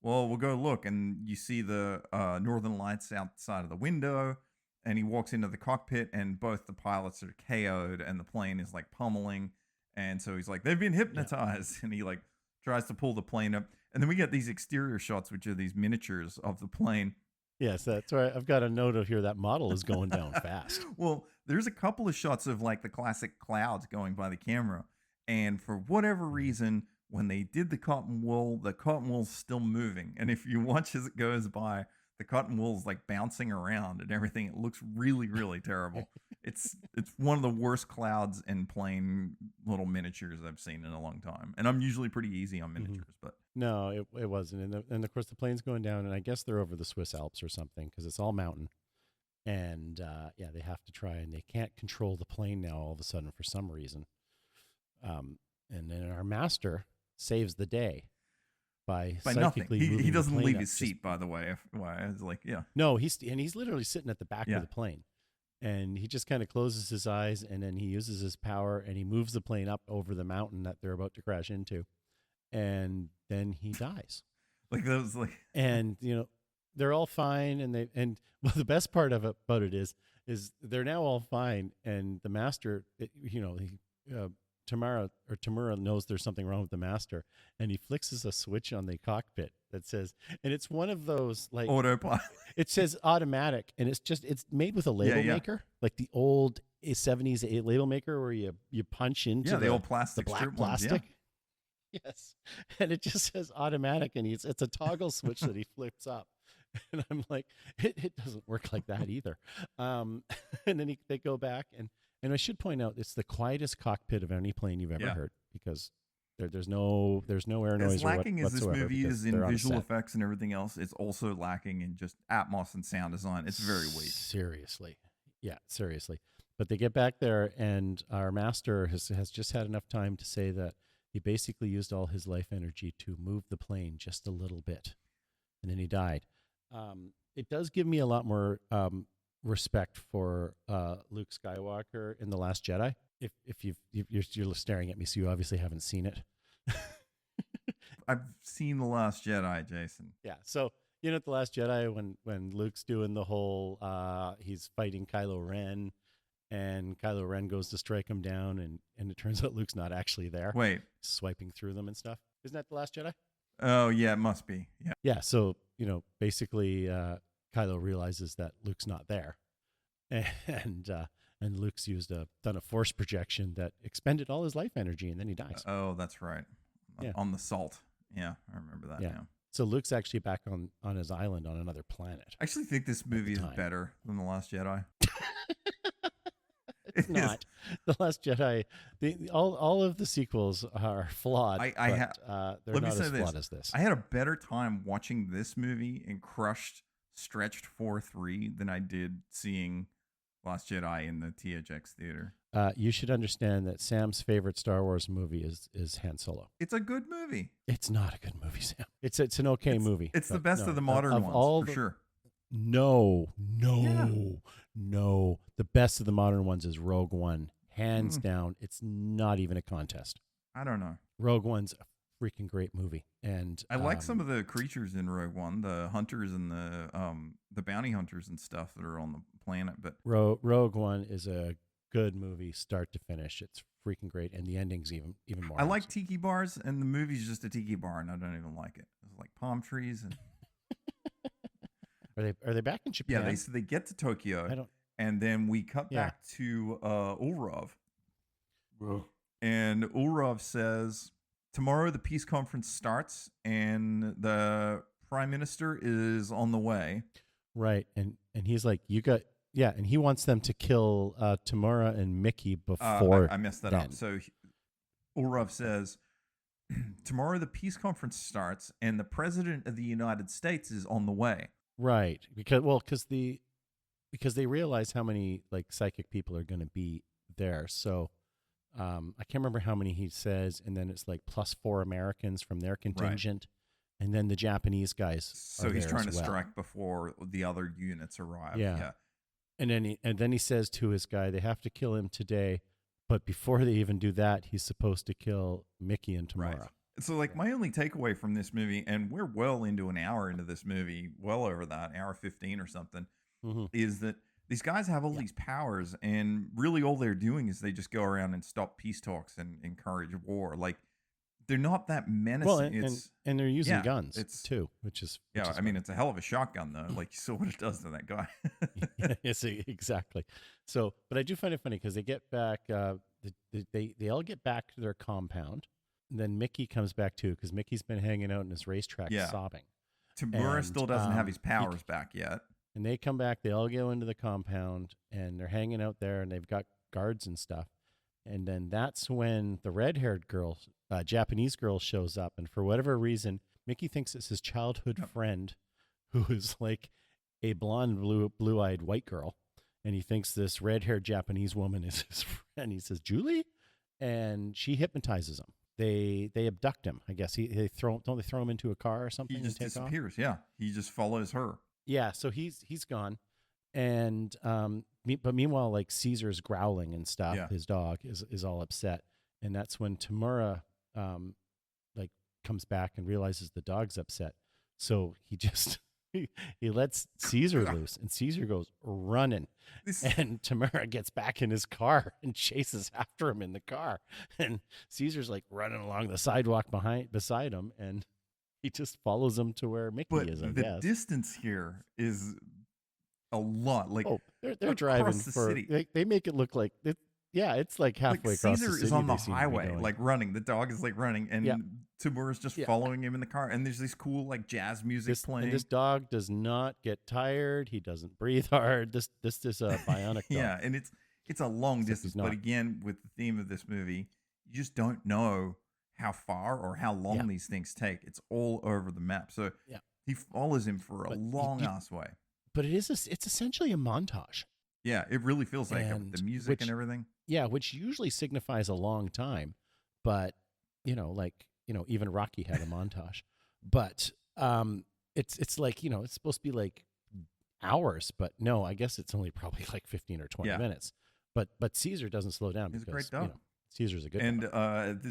well, we'll go look. And you see the Northern Lights outside of the window, and he walks into the cockpit, and both the pilots are KO'd, and the plane is like pummeling. And so he's like, they've been hypnotized. And he like tries to pull the plane up. And then we get these exterior shots, which are these miniatures of the plane. Yes, that's right. I've got a note of here that model is going down fast. Well, there's a couple of shots of like the classic clouds going by the camera. And for whatever reason, when they did the cotton wool's still moving. And if you watch as it goes by, the cotton wool's like bouncing around and everything. It looks really, really terrible. It's one of the worst clouds in plane little miniatures I've seen in a long time. And I'm usually pretty easy on miniatures, but no, it wasn't. And of course the plane's going down, and I guess they're over the Swiss Alps or something because it's all mountain. And they have to try, and they can't control the plane now all of a sudden for some reason. And then our master saves the day by nothing. He doesn't leave his seat, by the way. I was like, no, he's literally sitting at the back of the plane, and he just kind of closes his eyes, and then he uses his power and he moves the plane up over the mountain that they're about to crash into, and then he dies. Like that was like, and they're all fine, and the best part about it is they're now all fine, and the master, Tamura knows there's something wrong with the master, and he flicks a switch on the cockpit that says, and it's one of those like autopilot. It says automatic, and it's made with a label maker, like the old 70s label maker where you punch into the old plastic, the black plastic. Ones, Yes, and it just says automatic, and it's a toggle switch that he flips up, And I'm like, it doesn't work like that either. Um, and then they go back and I should point out it's the quietest cockpit of any plane you've ever Yeah. heard because there's no air As noise lacking as this whatsoever movie because is in they're on a visual set. effects and everything else, it's also lacking in just atmos and sound design. It's very weak. Seriously. Yeah, seriously. But they get back there, and our master has just had enough time to say that he basically used all his life energy to move the plane just a little bit, and then he died. It does give me a lot more respect for Luke Skywalker in The Last Jedi. If you're staring at me, so you obviously haven't seen it. I've seen The Last Jedi, Jason. Yeah, so at The Last Jedi when Luke's doing the whole he's fighting Kylo Ren, and Kylo Ren goes to strike him down, and it turns out Luke's not actually there. Wait. Swiping through them and stuff. Isn't that The Last Jedi? Oh, yeah, it must be. Yeah. Yeah, so, basically Kylo realizes that Luke's not there. And Luke's done a force projection that expended all his life energy, and then he dies. Oh, that's right. Yeah. On the salt. Yeah, I remember that now. So Luke's actually back on his island on another planet. I actually think this movie is better than The Last Jedi. It's not. The Last Jedi, all of the sequels are flawed. They're not as flawed as this. I had a better time watching this movie in crushed, stretched 4:3 than I did seeing Last Jedi in the THX theater. You should understand that Sam's favorite Star Wars movie is Han Solo. It's a good movie. It's not a good movie, Sam. It's an okay movie. It's the best of the modern ones, for sure. No. The best of the modern ones is Rogue One. Hands down. It's not even a contest. I don't know. Rogue One's a freaking great movie. And I like some of the creatures in Rogue One, the hunters and the bounty hunters and stuff that are on the planet. But Rogue One is a good movie, start to finish. It's freaking great, and the ending's even more. I like tiki bars, and the movie's just a tiki bar, and I don't even like it. It's like palm trees and. Are they back in Japan? Yeah, they get to Tokyo, and then we cut back to Ulrov, and Ulrov says, "Tomorrow the peace conference starts, and the prime minister is on the way." Right, and he's like, "You got." Yeah, and he wants them to kill Tamura and Mickey before. I messed that up. So Ulrov says, "Tomorrow the peace conference starts, and the president of the United States is on the way." Right, because they realize how many like psychic people are going to be there. So I can't remember how many he says, and then it's like +4 Americans from their contingent, and then the Japanese guys. So he's trying to strike before the other units arrive. Yeah. And then he says to his guy, they have to kill him today, but before they even do that, he's supposed to kill Mickey and Tamura. Right. So, my only takeaway from this movie, and we're well into an hour into this movie, well over that, hour 15 or something, is that these guys have all these powers, and really all they're doing is they just go around and stop peace talks and encourage war. Like, they're not that menacing. Well, and they're using guns too, which is I mean, it's a hell of a shotgun though. Like, you saw what it does to that guy. Yes, exactly. So, but I do find it funny because they get back. They all get back to their compound. And then Mickey comes back too because Mickey's been hanging out in his racetrack sobbing. Tamura still doesn't have his powers back yet. And they come back. They all go into the compound and they're hanging out there, and they've got guards and stuff. And then that's when the red-haired girl, Japanese girl, shows up. And for whatever reason, Mickey thinks it's his childhood friend, who is like a blonde, blue-eyed white girl. And he thinks this red-haired Japanese woman is his friend. He says, "Julie?" And she hypnotizes him. They abduct him. I guess don't they throw him into a car or something? He just disappears. Yeah, he just follows her. Yeah, so he's gone, and but meanwhile, like Caesar's growling and stuff. Yeah. His dog is all upset, and that's when Tamura like comes back and realizes the dog's upset. So he just he lets Caesar loose, and Caesar goes running, and Tamura gets back in his car and chases after him in the car, and Caesar's like running along the sidewalk beside him, and he just follows him to where Mickey is. I guess the distance here is a lot. Like, they're driving the city. They make it look like it's like halfway across the city. Caesar is on the highway, like running. The dog is like running, and Tamura's just Yeah. following him in the car, and there's this cool like jazz music playing. And this dog does not get tired. He doesn't breathe hard. This is a bionic dog. Yeah, and it's a long Except he's distance, not. but again, with the theme of this movie, you just don't know how far or how long these things take. It's all over the map. So Yeah. he follows him for a But long ass way. But it's essentially a montage. Yeah, it really feels like it, with And the music and everything. Yeah, which usually signifies a long time, but even Rocky had a montage. But it's like, it's supposed to be like hours, but no, I guess it's only probably like 15 or 20 minutes. But Caesar doesn't slow down. He's because, a great dog. Caesar's a good And dog.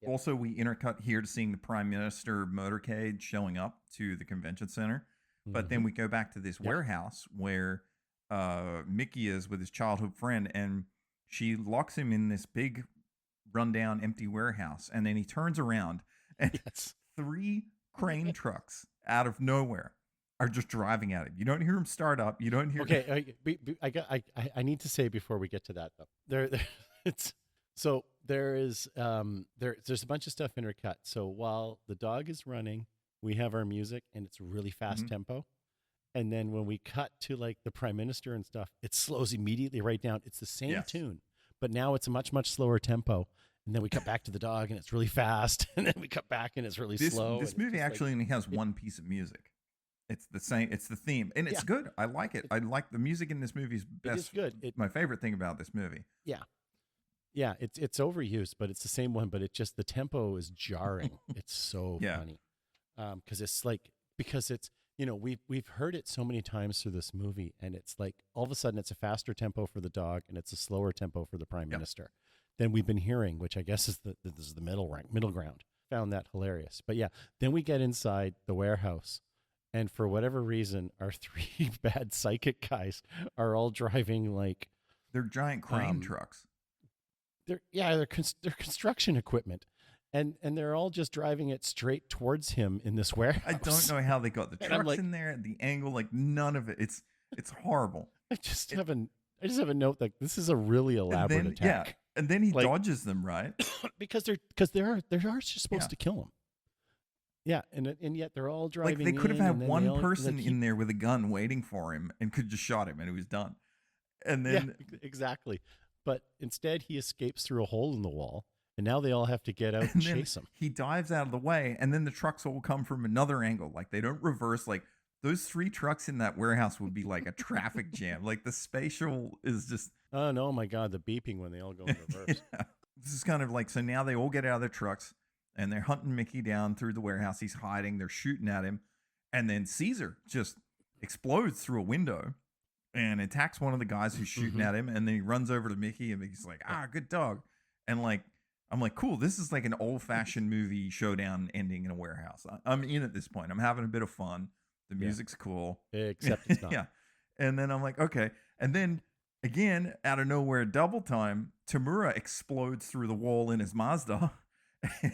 also we intercut here to seeing the Prime Minister motorcade showing up to the convention center. But then we go back to this warehouse where Mickey is with his childhood friend, and she locks him in this big rundown empty warehouse. And then he turns around and 3 crane trucks out of nowhere are just driving at him. You don't hear him start up. You don't hear. Okay, I need to say before we get to that though, there's a bunch of stuff intercut. So while the dog is running, we have our music and it's really fast tempo. And then when we cut to like the Prime Minister and stuff, it slows immediately right down. It's the same tune, but now it's a much, much slower tempo. And then we cut back to the dog and it's really fast. And then we cut back and it's really slow. This movie actually only has one piece of music. It's the same. It's the theme, and it's good. I like it. I like the music in this movie is best. It's good. My favorite thing about this movie. Yeah. It's overused, but it's the same one. But the tempo is jarring. It's so funny, because it's we've heard it so many times through this movie, and it's like all of a sudden it's a faster tempo for the dog and it's a slower tempo for the Prime Minister than we've been hearing, which I guess is the middle ground. Found that hilarious. But then we get inside the warehouse. And for whatever reason, our 3 bad psychic guys are all driving like they're giant crane trucks. They're construction equipment, and they're all just driving it straight towards him in this warehouse. I don't know how they got the trucks in there, the angle, like none of it. It's horrible. I just have a note that this is a really elaborate attack. Yeah, and then he dodges them, right? because they are just supposed to kill him. Yeah, and yet they're all driving. Like they could have had one person in there with a gun waiting for him and could just shot him and it was done. And then exactly. But instead he escapes through a hole in the wall, and now they all have to get out and chase him. He dives out of the way, and then the trucks all come from another angle. Like they don't reverse. Like those 3 trucks in that warehouse would be like a traffic jam. Like the spatial is just. Oh no, my God, the beeping when they all go in reverse. This is kind of like, so now they all get out of their trucks. And they're hunting Mickey down through the warehouse. He's hiding. They're shooting at him. And then Caesar just explodes through a window and attacks one of the guys who's shooting at him. And then he runs over to Mickey, and Mickey's like, good dog. And I'm like, cool. This is like an old-fashioned movie showdown ending in a warehouse. I'm in at this point. I'm having a bit of fun. The music's cool. Except it's not. Yeah. And then I'm like, okay. And then again, out of nowhere, double time, Tamura explodes through the wall in his Mazda.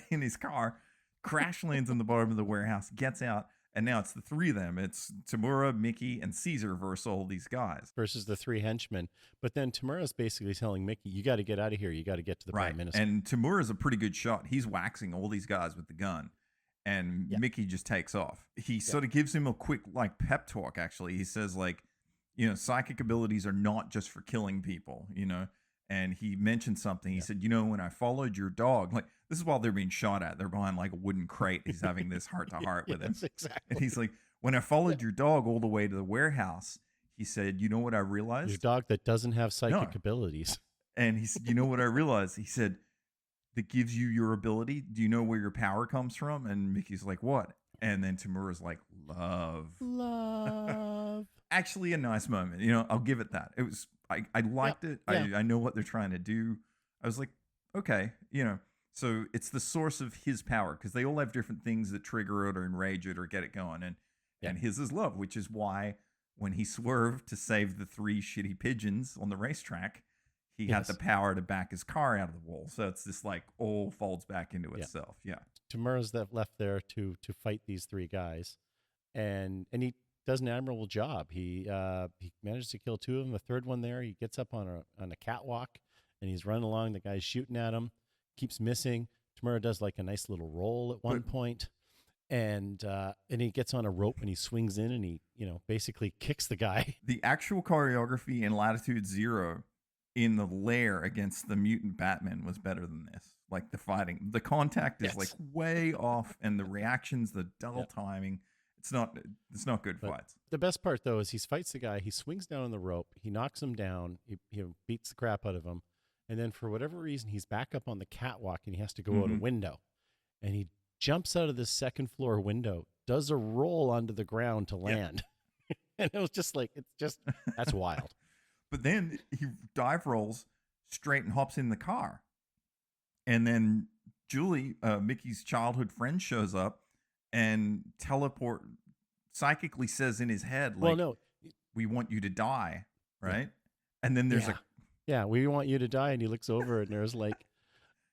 In his car, crash lands in the bottom of the warehouse, gets out, and now it's the 3 of them. It's Tamura, Mickey, and Caesar versus all these guys. Versus the 3 henchmen. But then Tamura's basically telling Mickey, you got to get out of here. You got to get to the Prime Minister. And Tamura's a pretty good shot. He's waxing all these guys with the gun. And Mickey just takes off. He sort of gives him a quick pep talk, actually. He says psychic abilities are not just for killing people, And he mentioned something. He said, when I followed your dog, this is while they're being shot at. They're behind like a wooden crate. He's having this heart-to-heart with him. Exactly. And he's like, when I followed your dog all the way to the warehouse, he said, you know what I realized? Your dog that doesn't have psychic abilities. And he said, you know what I realized? He said, that gives you your ability. Do you know where your power comes from? And Mickey's like, what? And then Tamura's like, love. Love. Actually, a nice moment. I'll give it that. It was, I liked it. Yeah. I know what they're trying to do. I was like, okay, So it's the source of his power, because they all have different things that trigger it or enrage it or get it going. And his is love, which is why when he swerved to save the 3 shitty pigeons on the racetrack, he had the power to back his car out of the wall. So it's just like all folds back into itself. Yeah. Tamura's left there to fight these 3 guys, and he does an admirable job. He manages to kill 2 of them. The third one there, he gets up on a catwalk and he's running along. The guy's shooting at him, keeps missing. Tamura does like a nice little roll at one point, and he gets on a rope and he swings in and he basically kicks the guy. The actual choreography in Latitude Zero in the lair against the mutant Batman was better than this. Like the fighting, the contact is like way off, and the reactions, the dull timing. It's not good fights. The best part though is he fights the guy. He swings down on the rope. He knocks him down. He beats the crap out of him, and then for whatever reason he's back up on the catwalk and he has to go out a window, and he jumps out of the second floor window, does a roll onto the ground to land, and it was just like that's wild. But then he dive rolls straight and hops in the car. And then Julie, Mickey's childhood friend, shows up and psychically says in his head, like, we want you to die, right? And then there's we want you to die. And he looks over and there's like,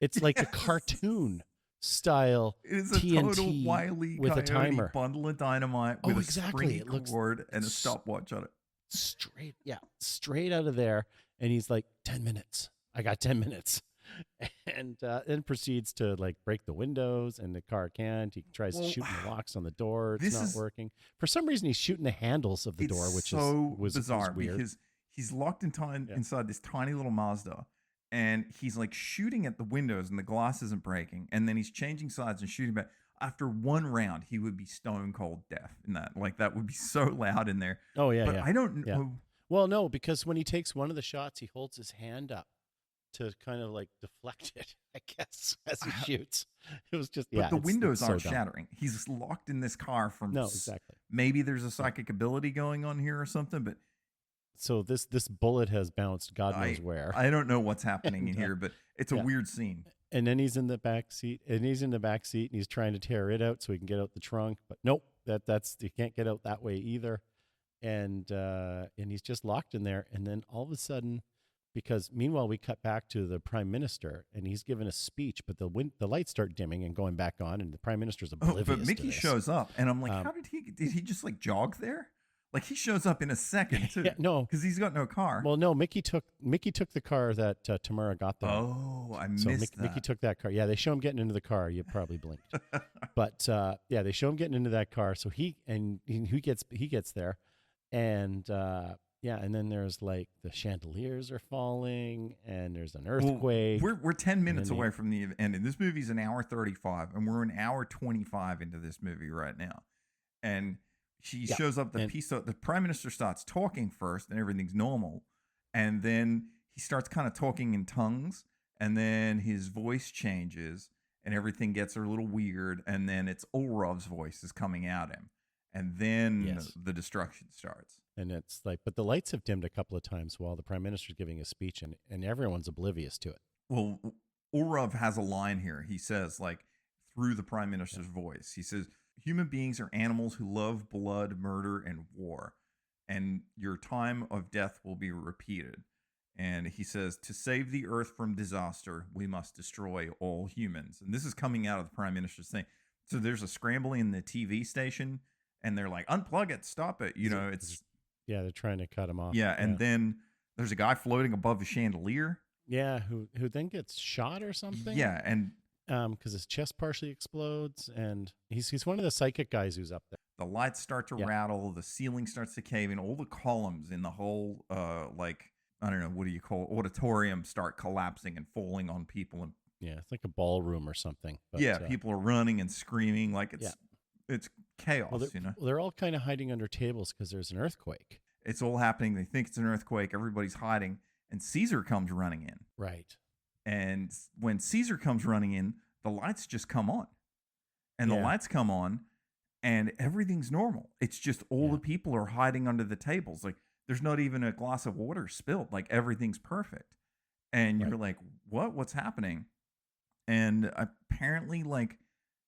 it's like a cartoon style it is a TNT total Wile E. with a timer. Bundle of dynamite with a springy cord and a stopwatch on it. Straight out of there. And he's like, 10 minutes. I got 10 minutes. And then proceeds to like break the windows, and the car can't. He tries shooting the locks on the door. It's not working. For some reason, he's shooting the handles of the door, which was bizarre weird. Because he's locked inside this tiny little Mazda, and he's like shooting at the windows, and the glass isn't breaking. And then he's changing sides and shooting back. After one round, he would be stone cold deaf in that. Like that would be so loud in there. Oh yeah, but I don't know. Yeah. Well, no, because when he takes one of the shots, he holds his hand up to kind of like deflect it, I guess, as he shoots. It was just, but the windows aren't shattering. He's locked in this car from. No, exactly. Maybe there's a psychic ability going on here or something, but. So this bullet has bounced God knows where. I don't know what's happening in here, but it's a weird scene. And then he's in the back seat, and he's trying to tear it out so he can get out the trunk. But nope, that's you can't get out that way either. And he's just locked in there. And then all of a sudden, because meanwhile we cut back to the Prime Minister, and he's given a speech, but the lights start dimming and going back on, and the Prime Minister's oblivious. But Mickey shows up, and I'm like, how did he just like jog there? Like he shows up in a second too. No, because he's got no car. Well, no, Mickey took the car that Tamura got there. Oh, I missed that. Mickey took that car. Yeah, they show him getting into the car. You probably blinked, but they show him getting into that car. So he gets there, and and then there's like the chandeliers are falling, and there's an earthquake. Well, we're 10 minutes away from the end, and this movie's an hour 35, and we're an hour 25 into this movie right now, and. She shows up. The Prime Minister starts talking first, and everything's normal, and then he starts kind of talking in tongues, and then his voice changes, and everything gets a little weird, and then it's Olrov's voice is coming at him, and then the destruction starts. And it's like, but the lights have dimmed a couple of times while the Prime Minister's giving a speech, and everyone's oblivious to it. Well, Olrov has a line here. He says, like, through the Prime Minister's voice, he says, human beings are animals who love blood, murder, and war, and your time of death will be repeated. And he says, to save the earth from disaster, we must destroy all humans. And this is coming out of the Prime Minister's thing. So there's a scrambling in the TV station, and they're like, unplug it, stop it. They're trying to cut him off. Yeah, and then there's a guy floating above a chandelier. Yeah, who then gets shot or something. Yeah, and because his chest partially explodes, and he's one of the psychic guys who's up there. The lights start to rattle, the ceiling starts to cave in, all the columns in the whole I don't know, what do you call it, auditorium start collapsing and falling on people, and it's like a ballroom or something. But, people are running and screaming like it's chaos. Well, they're all kind of hiding under tables because there's an earthquake. It's all happening. They think it's an earthquake. Everybody's hiding, and Caesar comes running in. Right. And when Caesar comes running in, the lights just come on. And the lights come on, and everything's normal. It's just all the people are hiding under the tables. Like, there's not even a glass of water spilled. Like, everything's perfect. And you're like, what? What's happening? And apparently, like,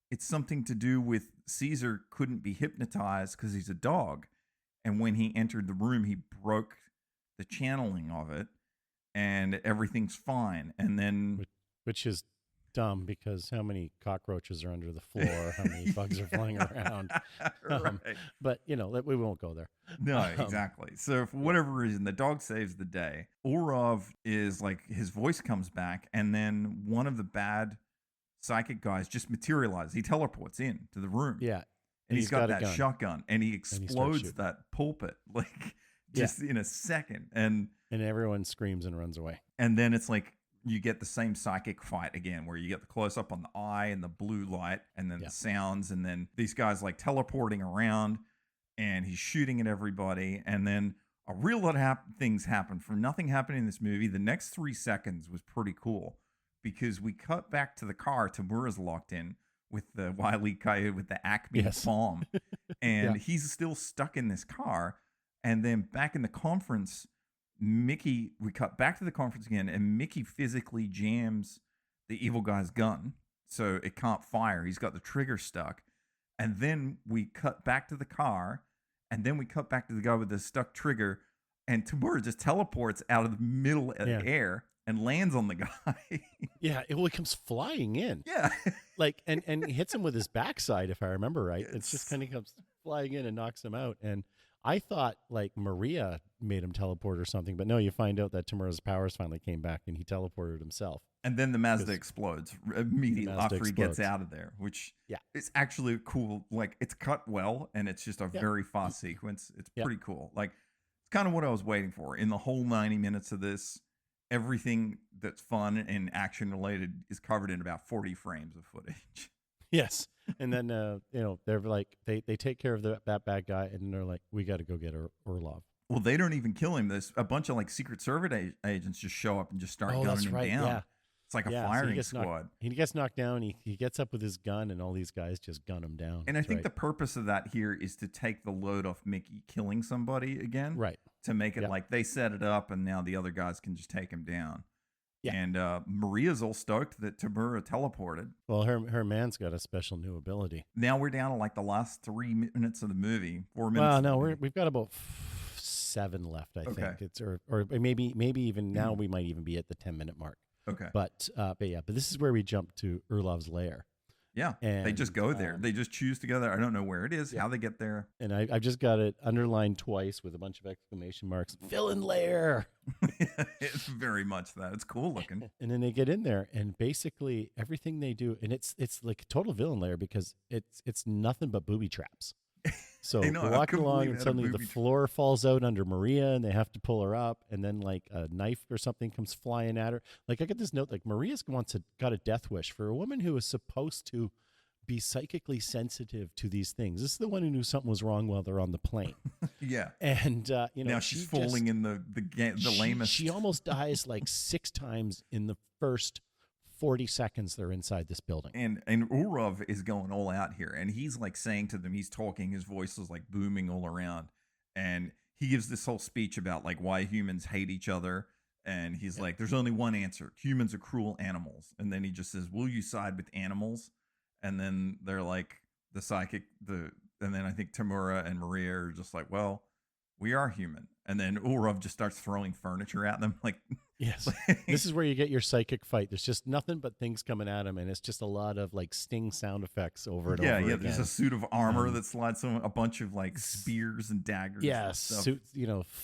it's something to do with Caesar couldn't be hypnotized because he's a dog. And when he entered the room, he broke the channeling of it. And everything's fine. And then, which is dumb because how many cockroaches are under the floor? How many bugs are flying around? Right. But we won't go there. No, exactly. So for whatever reason, the dog saves the day. Olrov is like, his voice comes back, and then one of the bad psychic guys just materialize. He teleports in to the room. Yeah. And he's got a that gun. shotgun, and he starts explodes shooting. that pulpit like just in a second. And everyone screams and runs away. And then it's like you get the same psychic fight again, where you get the close up on the eye and the blue light, and then the sounds, and then these guys like teleporting around, and he's shooting at everybody, and then a real lot of things happen. From nothing happening in this movie, the next 3 seconds was pretty cool, because we cut back to the car. Tamura's locked in with the Wile E. Coyote with the Acme bomb, and he's still stuck in this car. And then back in the conference, we cut back to the conference again, and Mickey physically jams the evil guy's gun so it can't fire. He's got the trigger stuck. And then we cut back to the car, and then we cut back to the guy with the stuck trigger, and Tamura just teleports out of the middle of the air and lands on the guy. It comes flying in. Yeah. Like, and he hits him with his backside, if I remember right. It's just kind of comes flying in and knocks him out. And I thought like Maria made him teleport or something, but no, you find out that Tamura's powers finally came back and he teleported himself. And then the Mazda explodes immediately after he gets out of there, which is actually cool. Like, it's cut well, and it's just a very fast sequence. It's pretty cool. Like, it's kind of what I was waiting for. In the whole 90 minutes of this, everything that's fun and action related is covered in about 40 frames of footage. Yes. And then, they're like, they take care of that bad guy, and they're like, we got to go get Orlov. Well, they don't even kill him. There's a bunch of like Secret Service agents just show up and just start gunning him down. Yeah. It's like a firing squad. He gets knocked down. He gets up with his gun, and all these guys just gun him down. And I think the purpose of that here is to take the load off Mickey killing somebody again. Right. To make it like they set it up, and now the other guys can just take him down. Yeah. And Maria's all stoked that Tamura teleported. Well, her man's got a special new ability. Now we're down to like the last 3 minutes of the movie. 4 minutes. Well, no, we've got about 7 left, I think. It's or maybe even now we might even be at the 10-minute mark. Okay. But this is where we jump to Orlov's lair. Yeah. And they just go there. They just choose to go there. I don't know where it is, how they get there. And I've just got it underlined twice with a bunch of exclamation marks. Villain lair. It's very much that. It's cool looking. And then they get in there, and basically everything they do, and it's like a total villain lair, because it's nothing but booby traps. So they're walking along, and suddenly the floor falls out under Maria, and they have to pull her up, and then like a knife or something comes flying at her. Like, I get this note, like, Maria's got a death wish for a woman who is supposed to be psychically sensitive to these things. This is the one who knew something was wrong while they're on the plane. Yeah. And now she's falling in the lamest. She almost dies like 6 times in the first 40 seconds they're inside this building. And Orlov is going all out here, and he's like saying to them, he's talking, his voice is like booming all around, and he gives this whole speech about like why humans hate each other, and he's like, there's only one answer: humans are cruel animals. And then he just says, will you side with animals? And then they're like, and then I think Tamura and Maria are just like, well, we are human. And then Orlov just starts throwing furniture at them. Like, yes, this is where you get your psychic fight. There's just nothing but things coming at him, and it's just a lot of like sting sound effects over and over again. Yeah, there's a suit of armor that slides on a bunch of like spears and daggers. Yeah,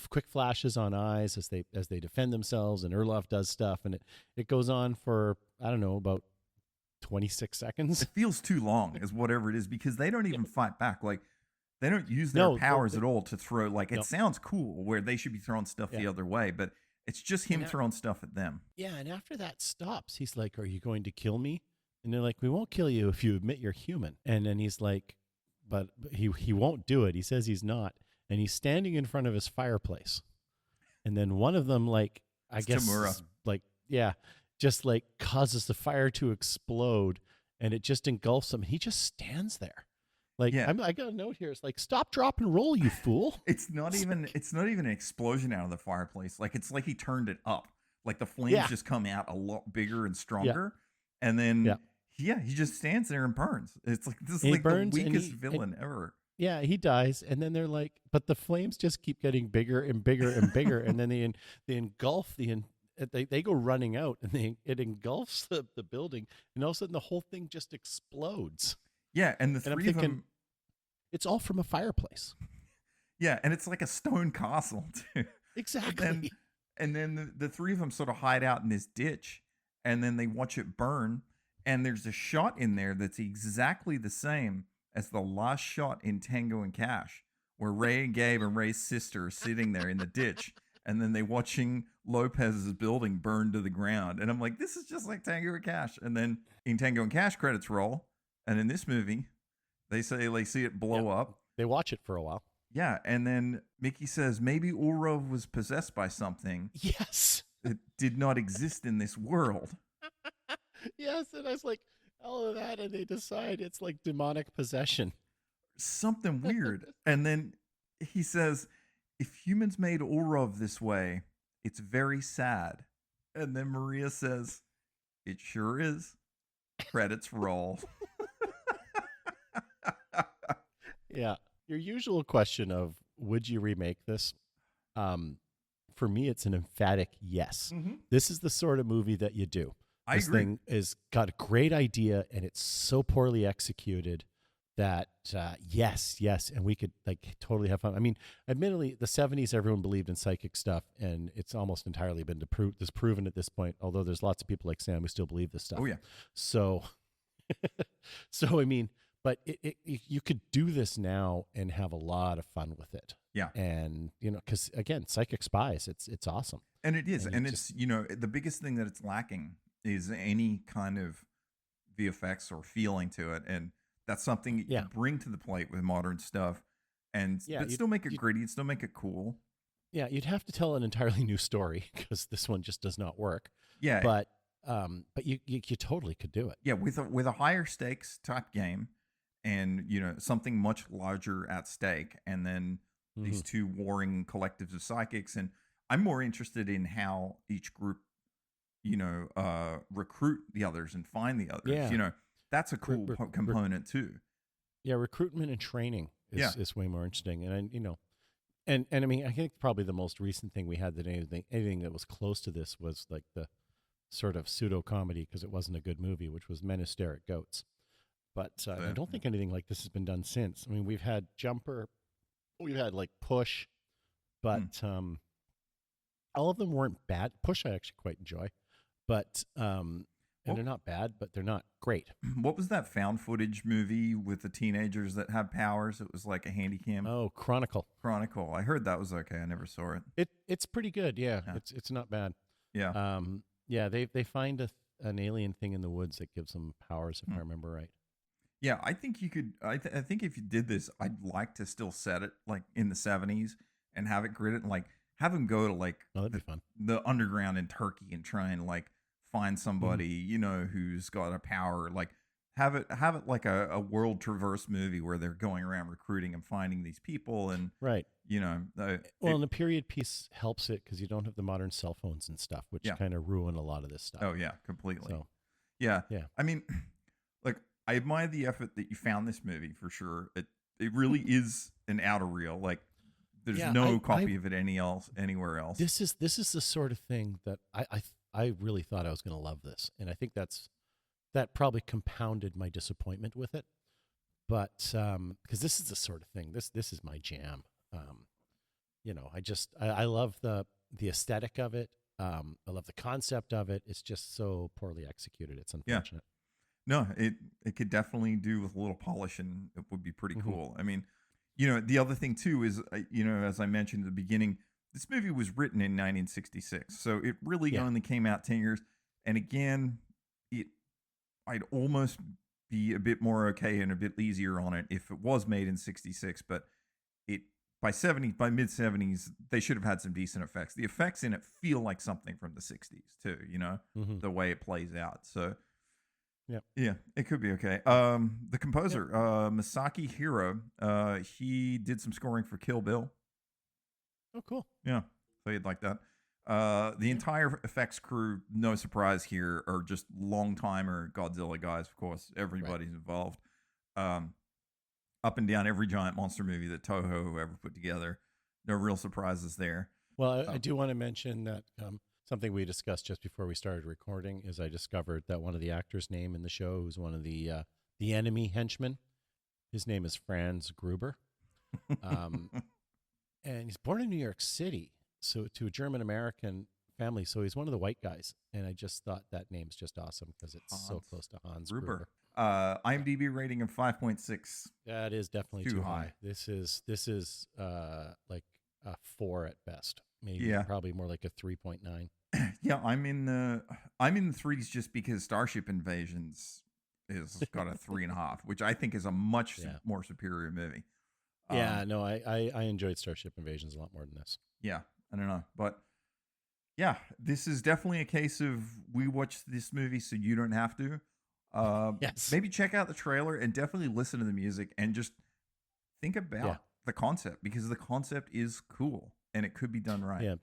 quick flashes on eyes as they defend themselves, and Orlov does stuff, and it goes on for, I don't know, about 26 seconds. It feels too long, is whatever it is, because they don't even fight back. Like, they don't use their powers at all to throw. Like, it sounds cool where they should be throwing stuff the other way, but it's just him throwing stuff at them. Yeah, and after that stops, he's like, are you going to kill me? And they're like, we won't kill you if you admit you're human. And then he's like, but he won't do it. He says he's not. And he's standing in front of his fireplace. And then one of them, like, I guess, Tamura. like, just like causes the fire to explode, and it just engulfs him. He just stands there. Like, I got a note here. It's like, stop, drop, and roll, you fool. It's not even an explosion out of the fireplace. Like, it's like he turned it up. Like, the flames just come out a lot bigger and stronger. Yeah. And then, he just stands there and burns. It's like, this is like the weakest villain ever. Yeah, he dies. And then they're like, but the flames just keep getting bigger and bigger and bigger. And then they engulf they go running out, and it engulfs the building. And all of a sudden, the whole thing just explodes. Yeah, and the three of them, it's all from a fireplace. Yeah, and it's like a stone castle too. Exactly. And then the 3 of them sort of hide out in this ditch, and then they watch it burn. And there's a shot in there that's exactly the same as the last shot in Tango and Cash, where Ray and Gabe and Ray's sister are sitting there in the ditch, and then they're watching Lopez's building burn to the ground. And I'm like, this is just like Tango and Cash. And then in Tango and Cash, credits roll. And in this movie, they say they see it blow up. They watch it for a while. Yeah. And then Mickey says, maybe Ulrov was possessed by something. Yes. That did not exist in this world. Yes, and I was like, all of that, and they decide it's like demonic possession. Something weird. And then he says, if humans made Ulrov this way, it's very sad. And then Maria says, it sure is. Credits roll. Yeah. Your usual question of, would you remake this? For me, it's an emphatic yes. Mm-hmm. This is the sort of movie that you do. This agree. thing has got a great idea, and it's so poorly executed that yes, and we could like totally have fun. I mean, admittedly, the 70s, everyone believed in psychic stuff, and it's almost entirely been disproven at this point, although there's lots of people like Sam who still believe this stuff. Oh, yeah. So, I mean, but you could do this now and have a lot of fun with it. Yeah. And, because again, psychic spies, it's awesome. And it is. And it's it's, the biggest thing that it's lacking is any kind of VFX or feeling to it. And that's something you bring to the plate with modern stuff. And but still make it gritty, still make it cool. Yeah, you'd have to tell an entirely new story because this one just does not work. Yeah. But you totally could do it. Yeah, with a higher stakes type game and, something much larger at stake. And then these two warring collectives of psychics. And I'm more interested in how each group, recruit the others and find the others. Yeah. That's a cool component too. Yeah, recruitment and training is way more interesting. And I mean, I think probably the most recent thing we had that anything that was close to this was like the sort of pseudo comedy, because it wasn't a good movie, which was Men Who Stare at Goats. But I don't think anything like this has been done since. I mean, we've had Jumper, we've had like Push, but all of them weren't bad. Push I actually quite enjoy, but and they're not bad, but they're not great. What was that found footage movie with the teenagers that had powers? It was like a handy cam. Oh, Chronicle. I heard that was okay. I never saw it. It's pretty good. Yeah. It's not bad. Yeah. They find an alien thing in the woods that gives them powers, if I remember right. Yeah, I think you could. I think if you did this, I'd like to still set it like in the 70s and have it gridded and like have them go to like that'd be fun. The underground in Turkey and try and like find somebody who's got a power. Like have it like a world traverse movie where they're going around recruiting and finding these people and right. And the period piece helps it because you don't have the modern cell phones and stuff, which kind of ruin a lot of this stuff. Oh yeah, completely. So, yeah. I mean, like I admire the effort that you found this movie for sure. It really is an outer reel. Like there's no copy of it anywhere else. This is the sort of thing that I really thought I was going to love this, and I think that probably compounded my disappointment with it. But because this is the sort of thing, this is my jam. I love the aesthetic of it. I love the concept of it. It's just so poorly executed. It's unfortunate. No, it could definitely do with a little polish, and it would be pretty cool. I mean, the other thing too is, as I mentioned at the beginning, this movie was written in 1966, so it really only came out 10 years. And again, I'd almost be a bit more okay and a bit easier on it if it was made in 66, but by mid 70s, they should have had some decent effects. The effects in it feel like something from the 60s too, the way it plays out. So yeah, it could be okay. The composer, Masaki Hiro, he did some scoring for Kill Bill. Oh, cool. Yeah, so you'd like that. The entire effects crew, no surprise here, are just long-timer Godzilla guys, of course. Everybody's involved. Up and down every giant monster movie that Toho ever put together. No real surprises there. Well, I do want to mention that something we discussed just before we started recording is I discovered that one of the actors' name in the show, who's one of the enemy henchmen, his name is Franz Gruber. And he's born in New York City. So to a German-American, family. So he's one of the white guys, and I just thought that name's just awesome because it's so Hans close to Hans Gruber. Gruber. IMDb rating of 5.6. That is definitely too high. This is like a 4 at best. Maybe probably more like a 3.9. Yeah, I'm in the threes just because Starship Invasions is got a 3.5, which I think is a much more superior movie. Yeah, no, I enjoyed Starship Invasions a lot more than this. Yeah, I don't know, but yeah, this is definitely a case of we watched this movie so you don't have to. Yes. Maybe check out the trailer and definitely listen to the music and just think about the concept, because the concept is cool and it could be done right. Yeah.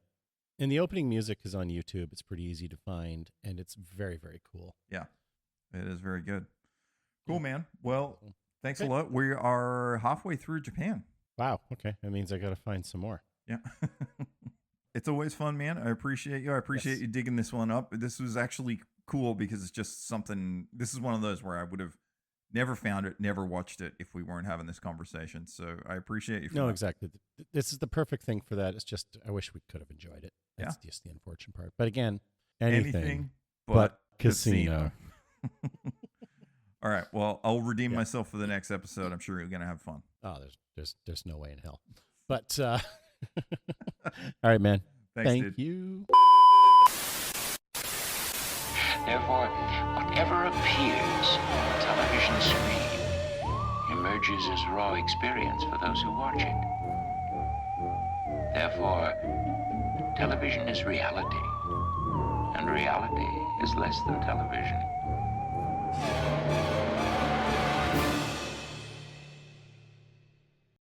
And the opening music is on YouTube. It's pretty easy to find, and it's very, very cool. Yeah, it is very good. Cool, man. Well, thanks a lot. We are halfway through Japan. Wow. Okay. That means I got to find some more. Yeah. It's always fun, man. I appreciate you. I appreciate you digging this one up. This was actually cool because it's just something. This is one of those where I would have never found it, never watched it if we weren't having this conversation. So I appreciate you. No, exactly. This is the perfect thing for that. It's just, I wish we could have enjoyed it. That's just the unfortunate part. But again, anything but casino. All right. Well, I'll redeem myself for the next episode. I'm sure you're going to have fun. Oh, there's no way in hell. But all right, man. Thank you. Therefore, whatever appears on the television screen emerges as raw experience for those who watch it. Therefore, television is reality, and reality is less than television.